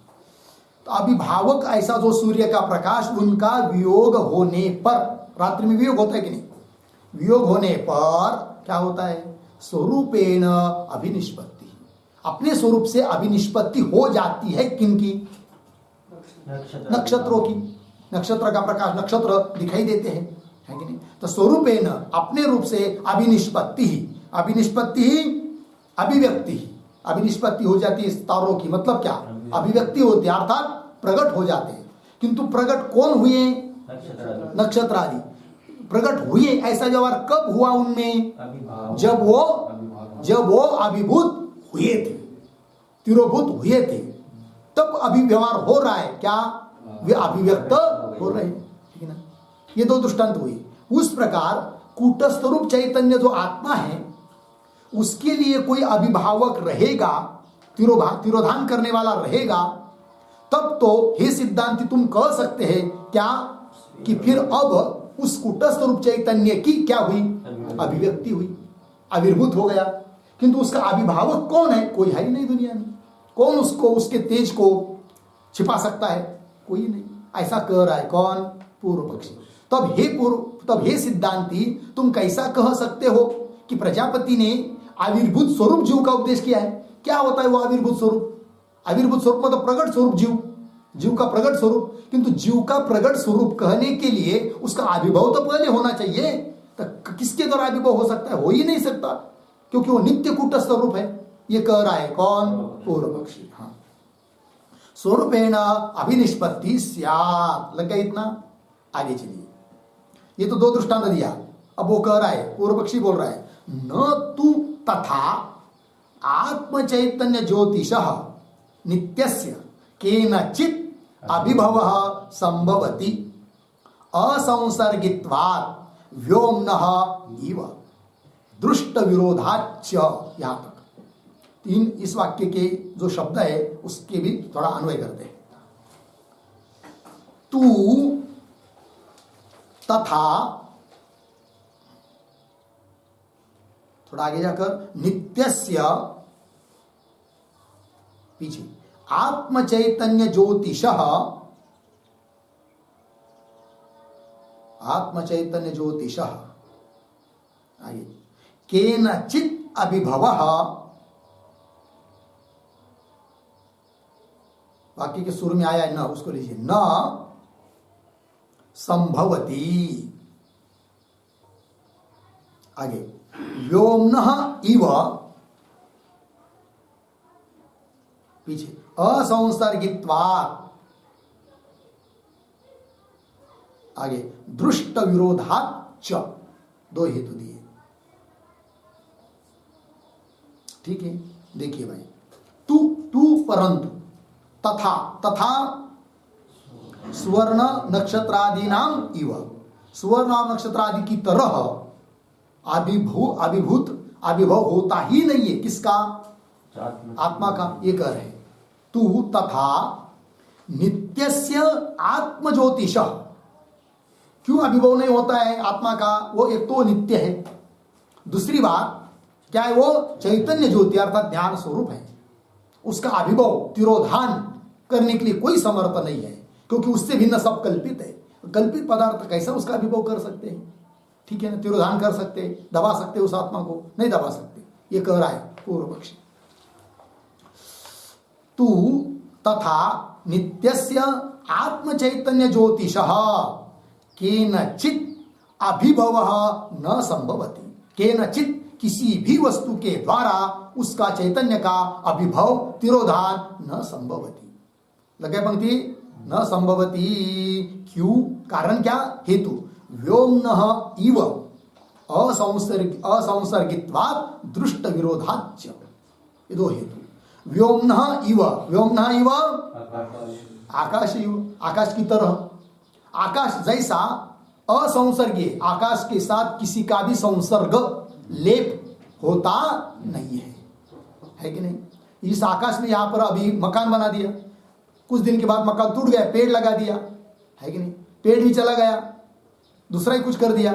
तो अभिभावक ऐसा जो सूर्य का प्रकाश, उनका वियोग होने पर, रात्रि में वियोग होता है कि नहीं? वियोग होने पर क्या होता है? स्वरूपेण अभिनिष्पत्ति, अपने स्वरूप से अभिनिष्पत्ति हो जाती है। किनकी? नक्षत्रों की। नक्षत्र का प्रकाश, नक्षत्र दिखाई देते हैं, है कि नहीं? तो स्वरूपेण, अपने रूप से अभिनिष्पत्ति ही, अभिनिष्पत्ति ही अभिव्यक्ति ही, अभिनिष्पत्ति हो जाती है तारों की। मतलब क्या? अभिव्यक्ति होती है, अर्थात प्रकट हो जाते हैं। किंतु प्रकट कौन हुए? नक्षत्रादि प्रकट हुए। ऐसा व्यवहार कब हुआ उनमें? जब वो अभिभूत हुए थे, तिरोभूत हुए थे, तब अभी व्यवहार हो रहा है। क्या? वे अभिव्यक्त हो रहे हैं। ठीक है ना? ये दो दृष्टांत हुए। उस प्रकार कूटस्थ रूप चैतन्य जो आत्मा है, उसके लिए कोई अभिभावक रहेगा, तिरोधान करने वाला रहेगा, तब तो हे सिद्धांति तुम कह सकते हैं क्या? कि फिर अब उस कूटस्थ रूप चैतन्य की क्या हुई? अभिव्यक्ति हुई, आविर्भूत हो गया। किंतु उसका अभिभावक कौन है? कोई है ही नहीं दुनिया में। कौन उसको, उसके तेज को छिपा सकता है? कोई नहीं। ऐसा कह रहा है कौन? पूर्व पक्षी। तब हे सिद्धांती, तुम कैसा कह सकते हो कि प्रजापति ने आविर्भूत स्वरूप जीव का उपदेश किया है? क्या होता है वो आविर्भूत स्वरूप? आविर्भूत स्वरूप मतलब प्रकट स्वरूप जीव, जीव का प्रकट स्वरूप। किंतु जीव का प्रकट स्वरूप कहने के लिए उसका आविर्भाव तो पहले होना चाहिए। तो किसके द्वारा आविर्भाव हो सकता है? हो ही नहीं सकता, क्योंकि वो नित्य कूटस्थ स्वरूप है। ये कह रहा है कौन? पूर्व पक्षी। हाँ, स्वरूपेण अभिनिष्पत्ति स्यात्। लग गया इतना? आगे चलिए। ये तो दो दृष्टांत दिया। अब वो कह रहा है, पूर्व पक्षी बोल रहा है, न तु तथा आत्म चैतन्य ज्योतिषः नित्यस्य केनचित् अभिभवः संभवति असंसर्गित्वात् व्योम्नः इव दृष्ट विरोधाच्च। यहां तक तीन इस वाक्य के जो शब्द है उसके भी थोड़ा अन्वय करते हैं। तू तथा, थोड़ा आगे जाकर नित्यस्य, पीछे आत्म चैतन्य ज्योतिषः, आत्म चैतन्य ज्योतिषः, आगे केनचित् अभिभवः, वाक्य के शुरू में आया है न, उसको लीजिए, न संभवती। आगे व्योम्नः इव, पीछे असंसर्गित्वात्, आगे दृष्ट विरोधात् च, दो हेतु दिए। ठीक है, देखिए भाई, तू परंतु, तथा, तथा स्वर्ण नक्षत्रादि नाम इव, स्वर्ण और नक्षत्रादि की तरह आविर्भव होता ही नहीं है। किसका? आत्मा का। ये कह रहे हैं तू तथा नित्यस्य आत्मज्योतिष, क्यों अभिभव नहीं होता है आत्मा का? वो एक तो नित्य है, दूसरी बात क्या है, वो चैतन्य ज्योति अर्थात ध्यान स्वरूप है। उसका अभिभव तिरोधान करने के लिए कोई समर्थ नहीं है, क्योंकि उससे भिन्न सब कल्पित है। कल्पित पदार्थ कैसा उसका अभिभव कर सकते हैं? ठीक है ना, तिरोधान कर सकते, दबा सकते उस आत्मा को? नहीं दबा सकते। ये कह रहा है पूर्व पक्षी। तू तथा नित्यस्य आत्म चैतन्य ज्योतिष केनचित् अभिभव न संभवति, केनचित् किसी भी वस्तु के द्वारा उसका चैतन्य का अभिभव तिरोधान न संभवति। लगे पंक्ति, न संभवति। क्यों? कारण क्या? हेतु व्योम्नः इव असंसर्गित्वात् दृष्ट विरोधाच्च, ये दो हेतु। व्योम्नः इव, व्योम्नः इव आकाश, आकाश की तरह। आकाश जैसा असंसर्गीय, आकाश के साथ किसी का भी संसर्ग लेप होता नहीं है कि नहीं? इस आकाश में यहां पर अभी मकान बना दिया, कुछ दिन के बाद मकान टूट गया, पेड़ लगा दिया, है कि नहीं? पेड़ भी चला गया, दूसरा ही कुछ कर दिया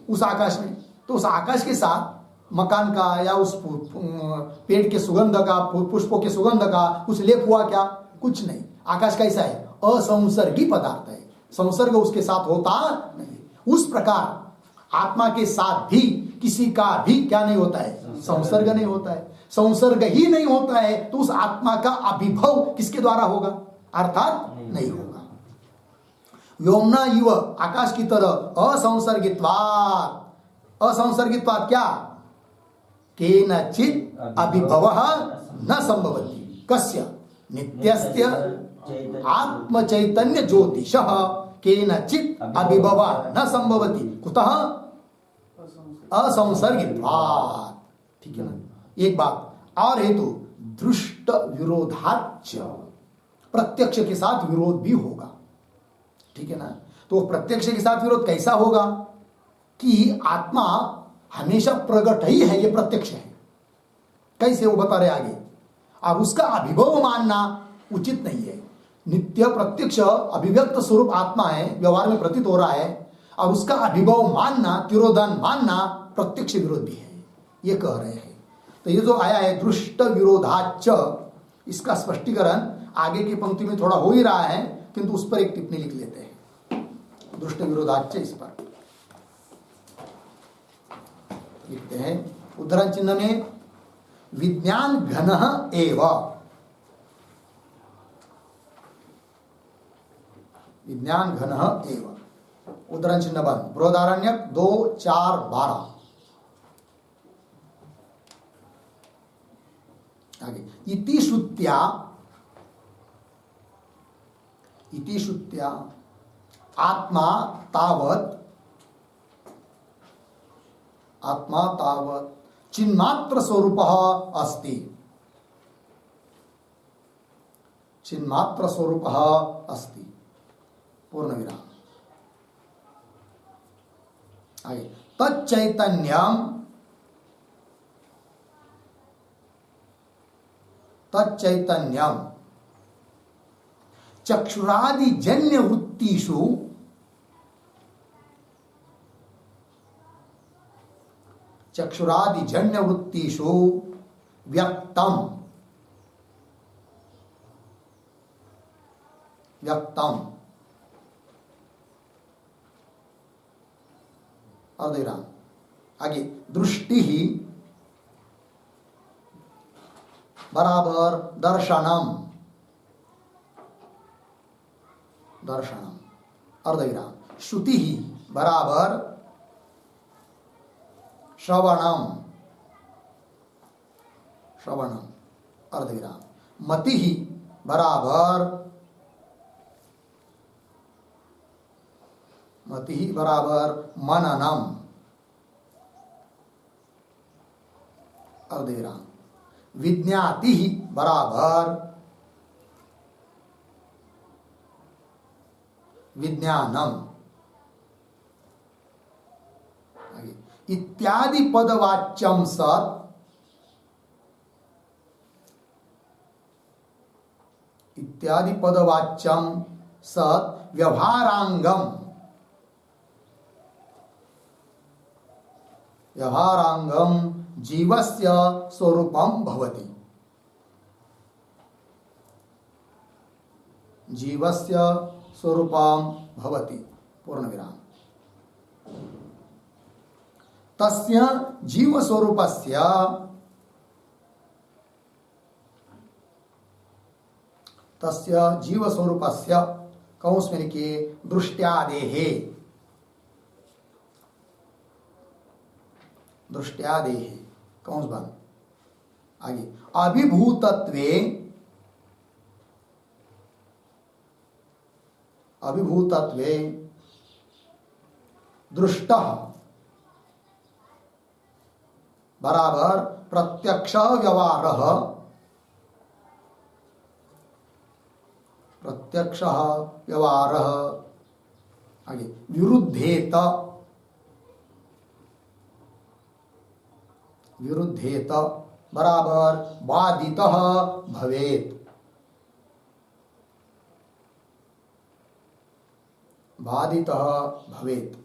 उस आकाश में, तो उस आकाश के साथ मकान का या उस पेड़ के सुगंध का, पुष्पों के सुगंध का कुछ लेप हुआ क्या? कुछ नहीं। आकाश कैसा है? असंसर्गी पदार्थ है, संसर्ग उसके साथ होता नहीं। उस प्रकार आत्मा के साथ भी किसी का भी क्या नहीं होता है? संसर्ग नहीं होता है। संसर्ग ही नहीं होता है तो उस आत्मा का अभिभव किसके द्वारा होगा? अर्थात नहीं होगा। व्योम्ना इव, आकाश की तरह असंसर्गित्वात्, असंसर्गित्वात् क्या? केनचित् अभिभवः न संभवति। कस्य? नित्यस्य आत्म चैतन्य ज्योतिषः केनचित् अभिभवः न संभवति। कुतः? असंसर्गित्वात्। ठीक है ना? एक बात और हेतु दृष्ट विरोधाच्च, प्रत्यक्ष के साथ विरोध भी होगा। ठीक है ना? तो प्रत्यक्ष के साथ विरोध कैसा होगा? कि आत्मा हमेशा प्रकट ही है, ये प्रत्यक्ष है। कैसे वो बता रहे आगे। और उसका अभिभव मानना उचित नहीं है। नित्य प्रत्यक्ष अभिव्यक्त स्वरूप आत्मा है, व्यवहार में प्रतीत हो रहा है, और उसका अभिभव मानना, तिरोधान मानना प्रत्यक्ष विरोध भी है, ये कह रहे हैं। तो ये जो आया है दृष्ट विरोधाच्च, इसका स्पष्टीकरण आगे की पंक्ति में थोड़ा हो ही रहा है, किंतु उस पर एक टिप्पणी लिख लेते हैं। दृष्ट विरोधाच्च इस पर लिखते हैं उद्धरण चिन्ह में, विज्ञान घन एव, विज्ञान घन एव, उद्धरण चिन्ह बंद। बृहदारण्यक 2:4-12। आगे इति श्रुत्या, इति श्रुत्या आत्मा तावत्, आत्मा तावत् चिन्मात्र स्वरूपः अस्ति, चिन्मात्र स्वरूपः अस्ति, पूर्ण विराम। आगे तच्चैतन्यम, तच्चैतन्यम चक्षुरादि जन्य वृत्तिषु, चक्षुरादि जन्य वृत्तिषु व्यक्तम, व्यक्तम अर्धविराम। आगे दृष्टि ही बराबर दर्शनम, दर्शनम अर्धविराम। श्रुति ही बराबर श्रवणम, श्रवणम अर्धविराम, मति ही बराबर, मति ही बराबर मननम अर्धविराम, विज्ञाति ही बराबर विज्ञानम इत्यादि पदवाच्यम सत्, इत्यादि पदवाच्यम सत् व्यवहारांगम, व्यवहारांगम जीवस्य स्वरूपम भवति, जीवस्य स्वरूपम भवति पूर्णविराम। तस्य जीव स्वरूपस्य, तस्य जीव स्वरूपस्य कौंस में लिखिए दृष्ट्यादेहे, दृष्ट्यादेहे कौंस बंद, आगे अभिभूतत्वे, अभिभूतत्वे दृष्टः बराबर प्रत्यक्ष व्यवहारः, प्रत्यक्ष व्यवहारः, आगे विरुद्धेत, विरुद्धेत बराबर बाधितः भवेत्, बाधितः भवेत्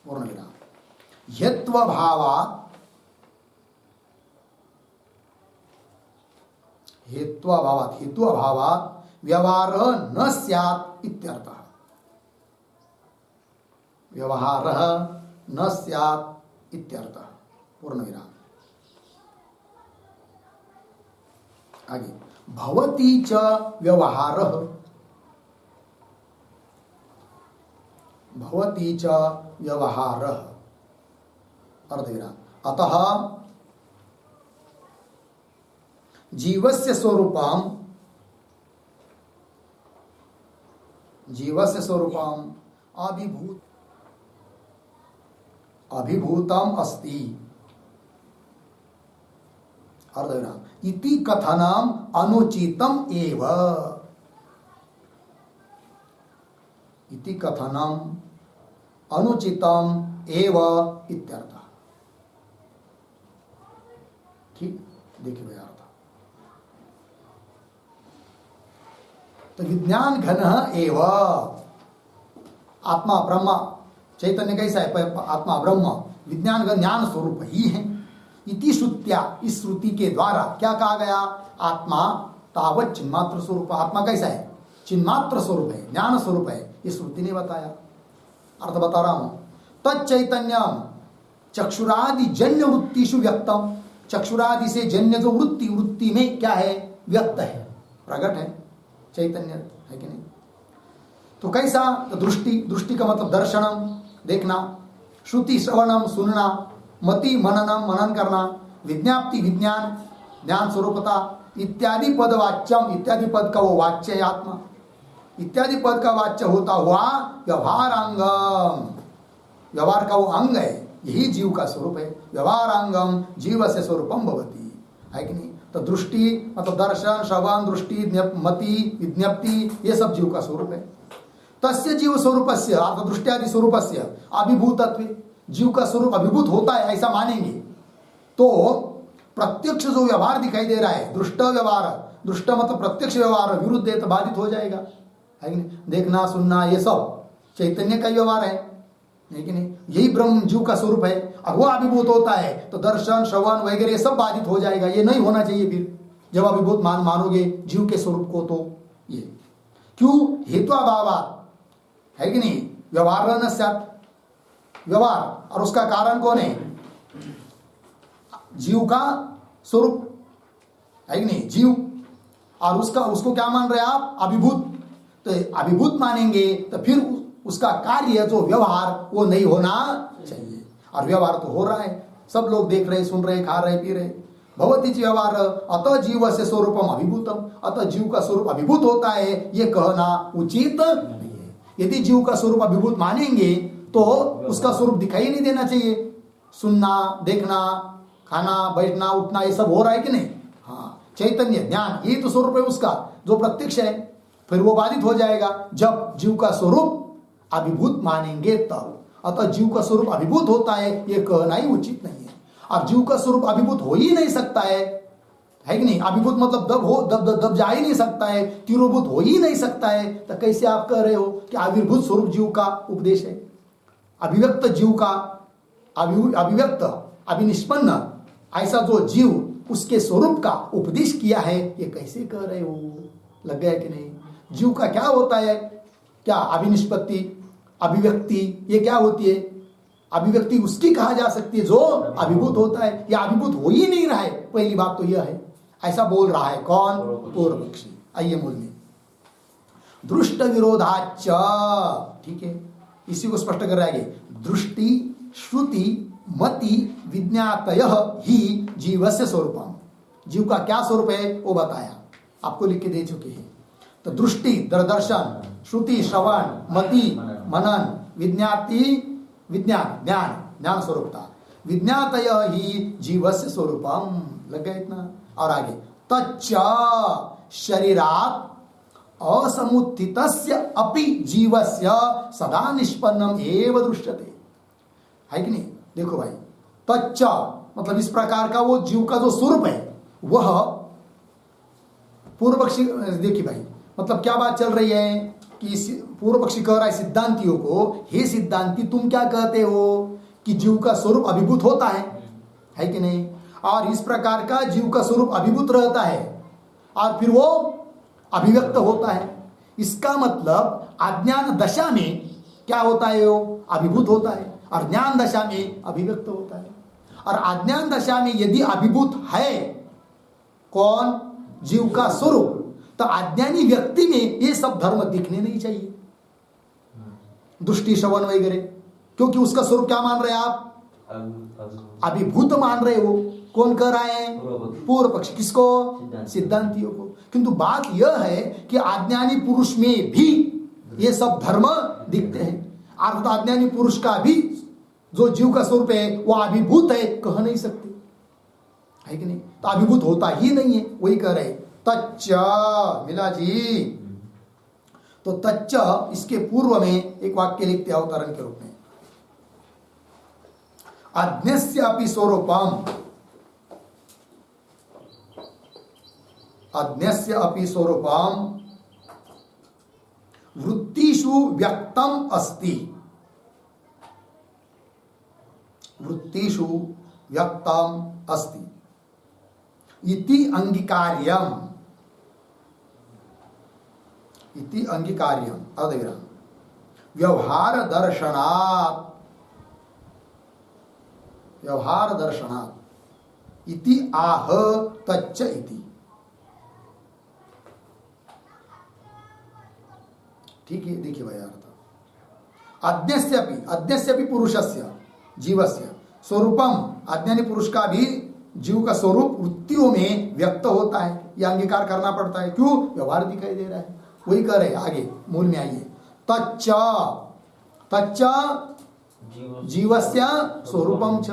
पूर्णविराम। हेत्वभावात्, हेत्वभावात्, हेत्वभावात् व्यवहार न स्यात् इत्यर्थः, व्यवहार न स्यात् इत्यर्थः पूर्णविराम। आगे भवति च व्यवहारः, भवति च व्यवहारः अर्धविराम। अतः जीवस्य स्वरूपम, जीवस्य स्वरूपम अभिभूत, अभिभूतम अस्ति अर्धविराम इति कथनम अनुचितम एव, इति कथनम अनुचितम एव इत्यर्थः। ठीक, देखिए भैया अर्थ। तो विज्ञान घन एव, आत्मा ब्रह्म चैतन्य कैसा है? आत्मा ब्रह्म विज्ञान घन ज्ञान स्वरूप ही है। इति श्रुत्या, इस श्रुति के द्वारा क्या कहा गया? आत्मा तावत चिन्मात्र स्वरूप। आत्मा कैसा है? चिन्मात्र स्वरूप है, ज्ञान स्वरूप है। इस श्रुति ने बताया, अर्थ बता रहा हूं। तच्चैतन्यम चक्षुरादि जन्य वृत्तिषु व्यक्तम, चक्षुरादि से जन्य जो वृत्ति, वृत्ति में क्या है? व्यक्त है, प्रकट है, चैतन्य है कि नहीं? तो कैसा? तो दृष्टि, दृष्टि का मतलब दर्शनम, देखना, श्रुति श्रवणम, सुनना, मति मननम, मनन करना, विज्ञाप्ति विज्ञान, ज्ञान स्वरूपता, इत्यादि पद वाच्यम, इत्यादि पद का वो वाच्य है आत्मा, इत्यादि पद का वाच्य होता हुआ व्यवहारांगम, व्यवहार का वो अंग है, यही जीव का स्वरूप है। व्यवहारांगम जीव से स्वरूपम भवति, है कि नहीं? तो दृष्टि मतलब दर्शन, श्रवण, दृष्टि, मति, विज्ञप्ति, ये सब जीव का स्वरूप है। तस्य जीव स्वरूपस्य अर्थात दृष्टियादि स्वरूपस्य अभिभूतत्व, जीव का स्वरूप अभिभूत होता है ऐसा मानेंगे तो प्रत्यक्ष जो व्यवहार दिखाई दे रहा है, दृष्ट व्यवहार, दृष्ट मतलब प्रत्यक्ष व्यवहार, विरुद्ध है तो बाधित हो जाएगा, है कि नहीं? देखना सुनना ये सब चैतन्य का व्यवहार है कि नहीं? यही ब्रह्म जीव का स्वरूप है। और वह अभिभूत होता है तो दर्शन, श्रवण वगैरह ये सब बाधित हो जाएगा। ये नहीं होना चाहिए। फिर जब अभिभूत मानोगे जीव के स्वरूप को तो ये क्यों? हेत्वाभावात्, है कि नहीं? व्यवहार न स्यात्, व्यवहार, और उसका कारण कौन है? जीव का स्वरूप, है कि नहीं? जीव, और उसको क्या मान रहे हैं आप? अभिभूत। तो अभिभूत मानेंगे तो फिर उसका कार्य जो व्यवहार वो नहीं होना चाहिए, और व्यवहार तो हो रहा है। सब लोग देख रहे, सुन रहे, खा रहे, पी रहे। भवती व्यवहार अतः जीव से स्वरूपम अभिभूतम, अतः जीव का स्वरूप अभिभूत होता है, ये कहना उचित नहीं है। यदि जीव का स्वरूप अभिभूत मानेंगे तो उसका स्वरूप दिखाई नहीं देना चाहिए। सुनना, देखना, खाना, बैठना, उठना, ये सब हो रहा है कि नहीं? हाँ, चैतन्य ज्ञान यही तो स्वरूप है उसका, जो प्रत्यक्ष है। फिर वो बाधित हो जाएगा जब जीव का स्वरूप अभिभूत मानेंगे तब। अतः जीव का स्वरूप अभिभूत होता है, ये कहना ही उचित नहीं है। और जीव का स्वरूप अभिभूत हो ही नहीं सकता है कि नहीं? अभिभूत मतलब दब जा ही नहीं सकता है, तिरोभूत हो ही नहीं सकता है। तो कैसे आप कह रहे हो कि आविर्भूत स्वरूप जीव का उपदेश है? अभिव्यक्त जीव का, अभिव्यक्त, अभिनिष्पन्न, ऐसा जो जीव उसके स्वरूप का उपदेश किया है, ये कैसे कह रहे हो? लग गया कि नहीं? जीव का क्या होता है? क्या अभिनिष्पत्ति, अभिव्यक्ति, ये क्या होती है? अभिव्यक्ति उसकी कहा जा सकती है जो अभिभूत होता है, या अभिभूत हो ही नहीं रहा है। पहली बात तो यह है, ऐसा बोल रहा है कौन? पूर्व पक्षी। आइए मूल में, दृष्ट विरोधाच, ठीक है, इसी को स्पष्ट कर रहा है। दृष्टि, श्रुति, मति, विज्ञातय ही जीवस्य स्वरूपम। जीव का क्या स्वरूप है वो बताया, आपको लिख के दे चुके हैं। तो दृष्टि, दर्शन, श्रुति, श्रवण, मति, मनन, विज्ञाति, विज्ञान, ज्ञान स्वरूपता, विज्ञातय ही जीवस्य स्वरूपम। लग गया इतना? और आगे, तच्च शरीरात् असमुत्थितस्य अपि जीवस्य सदा निष्पन्नम एव दृश्यते, है कि नहीं? देखो भाई, तच्च मतलब इस प्रकार का वो जीव का जो स्वरूप है वह, पूर्व पक्षी, देखिए भाई, मतलब क्या बात चल रही है कि पूर्व पक्षी कह रहा है सिद्धांतियों को, हे सिद्धांती तुम क्या कहते हो कि जीव का स्वरूप अभिभूत होता है कि नहीं? और इस प्रकार का जीव का स्वरूप अभिभूत रहता है और फिर वो अभिव्यक्त होता है। इसका मतलब अज्ञान दशा में क्या होता है? वो अभिभूत होता है, और ज्ञान दशा में अभिव्यक्त होता है। और अज्ञान दशा में यदि अभिभूत है कौन? जीव का स्वरूप, तो अज्ञानी व्यक्ति में ये सब धर्म दिखने नहीं चाहिए, दृष्टि, श्रवण वगैरह, क्योंकि उसका स्वरूप क्या मान रहे हैं आप? अभिभूत मान रहे हो। कौन कह रहा है? पूर्व पक्ष। किसको? सिद्धांतियों को। किंतु बात यह है कि अज्ञानी पुरुष में भी ये सब धर्म दिखते हैं, अर्थात अज्ञानी पुरुष का भी जो जीव का स्वरूप है वो अभिभूत है कह नहीं सकते, है कि नहीं? तो अभिभूत होता ही नहीं है, वही कह रहे। तच्च, मिला जी? तो तच्च इसके पूर्व में एक वाक्य लिखते अवतरण के रूप में, अज्ञस्य अपि स्वरूपम, अज्ञस्य अपि स्वरूपम वृत्तिषु व्यक्तम अस्ति, वृत्तिषु व्यक्तम अस्ति इति अंगीकार्यम, इति अंगीकार्यम, अर्धविराम, व्यवहार दर्शनात्, व्यवहार दर्शनात् इति आह तच्च इति। ठीक है, देखिए भाई अर्थ, अज्ञस्यपि, अज्ञस्यपि पुरुषस्य, जीवस्य स्वरूपम, अज्ञानी पुरुष का भी जीव का स्वरूप वृत्तियों में व्यक्त होता है, यह अंगीकार करना पड़ता है। क्यों? व्यवहार दिखाई दे रहा है, वही कर रहे हैं। आगे मूल में आइए, तच्च, तच्च जीवस्य स्वरूपम च,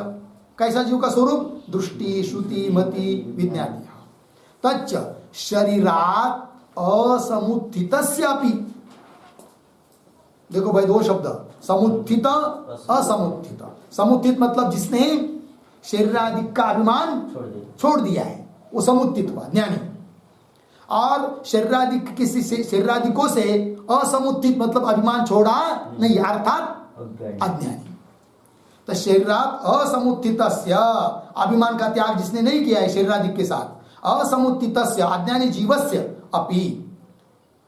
कैसा जीव का स्वरूप? दृष्टि, श्रुति, मति, विज्ञाति। तच्च शरीरात् असमुत्थितस्यापि, देखो भाई दो शब्द, समुत्थित, असमुत्थित। समुत्थित मतलब जिसने शरीरादि का अभिमान छोड़ दिया है, वो समुत्थित हुआ, ज्ञानी। और शरीरादि, किसी से शरीरादिकों से असमुत्थित मतलब अभिमान छोड़ा नहीं, अर्थात अज्ञानी। तो शरीरात असमुत्थितस्य, अभिमान का त्याग जिसने नहीं किया है शरीरादि के साथ, असमुत्थितस्य अज्ञानी जीवस्य अपि,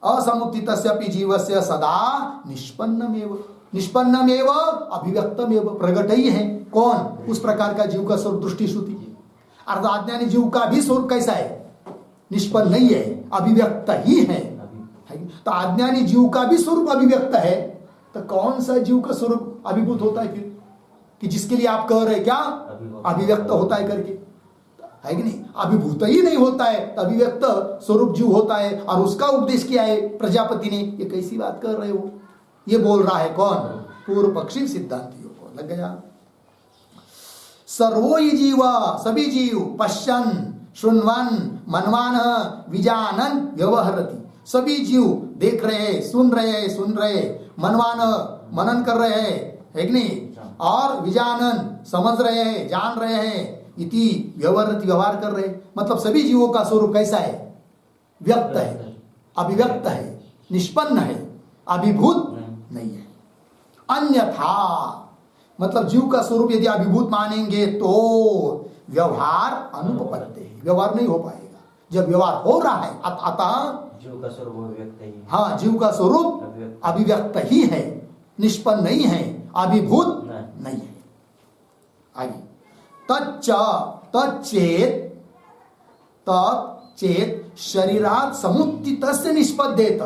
असमुत्थितस्य अपि जीवस्य सदा निष्पन्नमेव, निष्पन्नमेव अभिव्यक्तमेव, प्रकट ही है। कौन? उस प्रकार का जीव का स्वरूप दृष्टि, श्रुति। अर्थात अज्ञानी जीव का भी स्वरूप कैसा है? निष्पन्न नहीं है, अभिव्यक्त ही है। तो अज्ञानी जीव का भी स्वरूप अभिव्यक्त है, तो कौन सा जीव का स्वरूप अभिभूत होता है फिर? कि जिसके लिए आप कह रहे क्या अभिव्यक्त होता है करके, है कि नहीं? अभिभूत ही नहीं होता है तो अभिव्यक्त स्वरूप जीव होता है और उसका उपदेश किया है प्रजापति ने, ये कैसी बात कर रहे हो? ये बोल रहा है कौन? पूर्व पक्षी सिद्धांतियों को। लग गया? सर्वो ही जीव, सभी जीव, पश्यन शृण्वन मनवान विजानन व्यवहरति, सभी जीव देख रहे हैं, सुन रहे, मनवान मनन कर रहे हैं, है कि नहीं? और विजानन समझ रहे हैं, जान रहे हैं, इति व्यवहरति व्यवहार कर रहे। मतलब सभी जीवों का स्वरूप कैसा है? व्यक्त है, अभिव्यक्त है, निष्पन्न है, अभिभूत नहीं है। अन्यथा मतलब जीव का स्वरूप यदि अभिभूत मानेंगे तो व्यवहार अनुपपत्ति, व्यवहार नहीं हो पाएगा। जब व्यवहार हो रहा है अतः जीव का स्वरूप अभिव्यक्त ही है। हाँ, जीव का स्वरूप अभिव्यक्त ही है, निष्पन्न नहीं है, अभिभूत नहीं है। आगे तच्चेत शरीरात् समुत्थितस्य निष्पद्येत।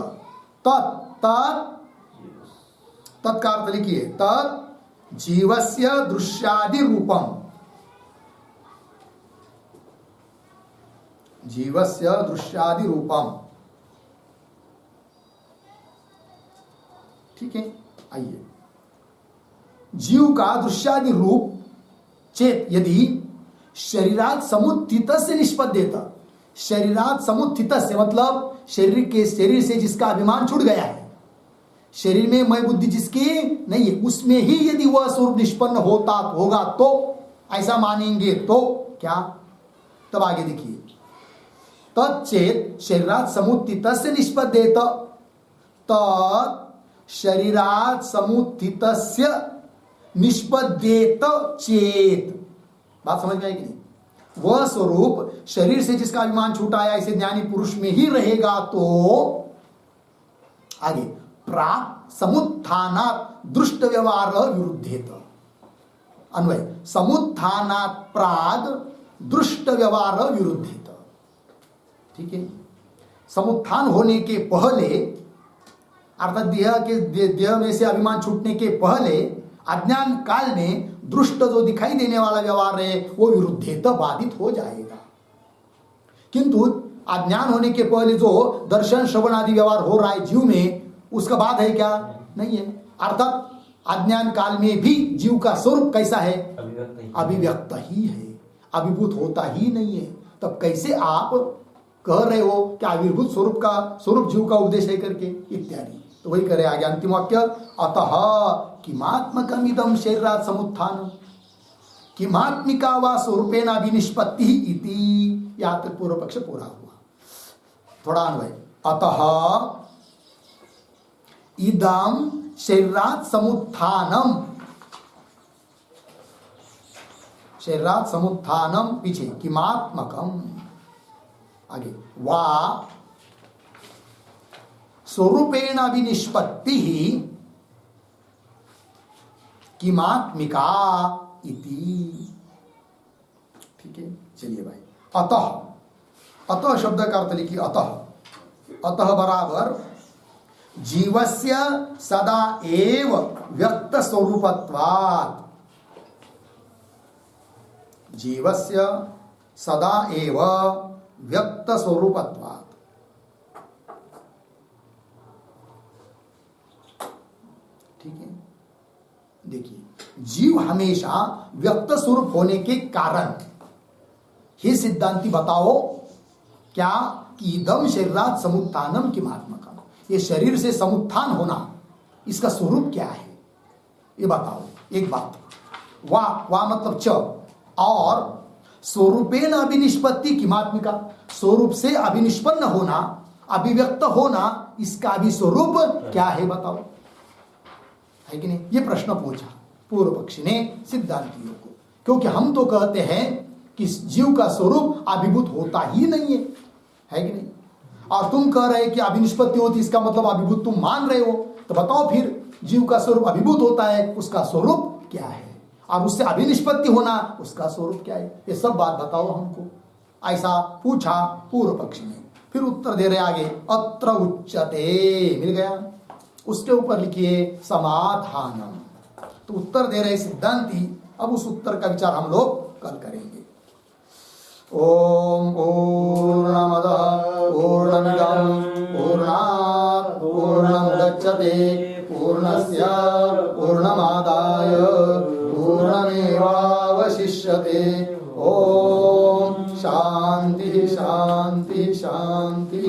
तत्का अर्थ लिखिए, तत् जीवस्य दृश्यादि रूपम, जीवस्य दृश्यादि रूपम। ठीक है, आइए, जीव का दृश्यादि रूप चेत यदि शरीरात् समुत्थितस्य निष्पद्येत, शरीरात् समुत्थितस्य मतलब शरीर से जिसका अभिमान छूट गया है, शरीर में मैं बुद्धि जिसकी नहीं है, उसमें ही यदि वह स्वरूप निष्पन्न होगा तो ऐसा मानेंगे तो क्या? तब आगे देखिए, तच्चेत शरीरात् समुत्थितस्य निष्पद्येत, तत् शरीरात् समुत्थितस्य निष्पद्येत चेत। बात समझ में आएगी नहीं? वह स्वरूप शरीर से जिसका अभिमान छूटा है ऐसे ज्ञानी पुरुष में ही रहेगा तो आगे प्राक समुत्थानात् दृष्ट व्यवहार विरुद्धेत। अन्वय समुत्थानात् प्राग दृष्ट व्यवहार विरुद्धेत। ठीक है, समुत्थान होने के पहले अर्थात देह में से अभिमान छूटने के पहले अज्ञान काल में दृष्ट जो दिखाई देने वाला व्यवहार है वो विरुद्धेत बाधित हो जाएगा। किंतु अज्ञान होने के पहले जो दर्शन श्रवण आदि व्यवहार हो रहा है जीव में, उसका बाद है क्या? नहीं है। अर्थात अज्ञान काल में भी जीव का स्वरूप कैसा है? अभिव्यक्त ही है, अभिभूत होता ही नहीं है। तब कैसे आप कह रहे हो कि अभिभूत स्वरूप जीव का उपदेश है करके इत्यादि। तो वही करे आगे अंतिम वाक्य, अतः किमात्मकमिदं शरीरात् समुत्थानम्, किमात्मिका वा स्वरूपेण अभिनिष्पत्ति इति। यहाँ तक पूर्व पक्ष पूरा हुआ। थोड़ा अन्वय, अतः इदं शरीरात् समुत्थानम्, शरीरात् समुत्थानम् पीछे किमात्मकम्, आगे वा स्वरूपेण अभिनिष्पत्ति किमात्मिका इति। ठीक है, चलिए भाई, अतः शब्द का अर्थ लिखिए, अतः बराबर जीवस्य सदा एव व्यक्त स्वरूपत्वात्, जीवस्य सदा एव व्यक्त स्वरूपत्वात्। ठीक है, देखिए, जीव हमेशा व्यक्त स्वरूप होने के कारण, हे सिद्धांती बताओ क्या? कि इदम शरीरात् समुत्थानम किमात्मकम्, ये शरीर से समुत्थान होना इसका स्वरूप क्या है? ये बताओ। एक बात, वा मतलब च, और स्वरूपेण अभिनिष्पत्ति किमात्मिका, स्वरूप से अभिनिष्पन्न होना, अभिव्यक्त होना, इसका भी स्वरूप क्या है बताओ, है कि नहीं? ये प्रश्न पूछा पूर्व पक्षी ने सिद्धांतियों को, क्योंकि हम तो कहते हैं कि जीव का स्वरूप अभिभूत होता ही नहीं है कि नहीं? और तुम कह रहे कि अभिनिष्पत्ति होती, इसका मतलब अभिभूत तुम मान रहे हो। तो बताओ फिर जीव का स्वरूप अभिभूत होता है, उसका स्वरूप क्या है? और उससे अभिनिष्पत्ति होना, उसका स्वरूप क्या है? ये सब बात बताओ हमको। ऐसा पूछा पूर्व पक्षी ने। फिर उत्तर दे रहे आगे, अत्र उच्यते, मिल गया। उसके ऊपर लिखिए समाधानम। तो उत्तर दे रहे सिद्धांती अब उस उत्तर का विचार हम लोग कल करेंगे। ओम पूर्णमदः पूर्णमिदं पूर्णात् पूर्णमुदच्यते पूर्णस्य पूर्णमादाय पूर्णमेवावशिष्यते। ओम शांति शांति शांति।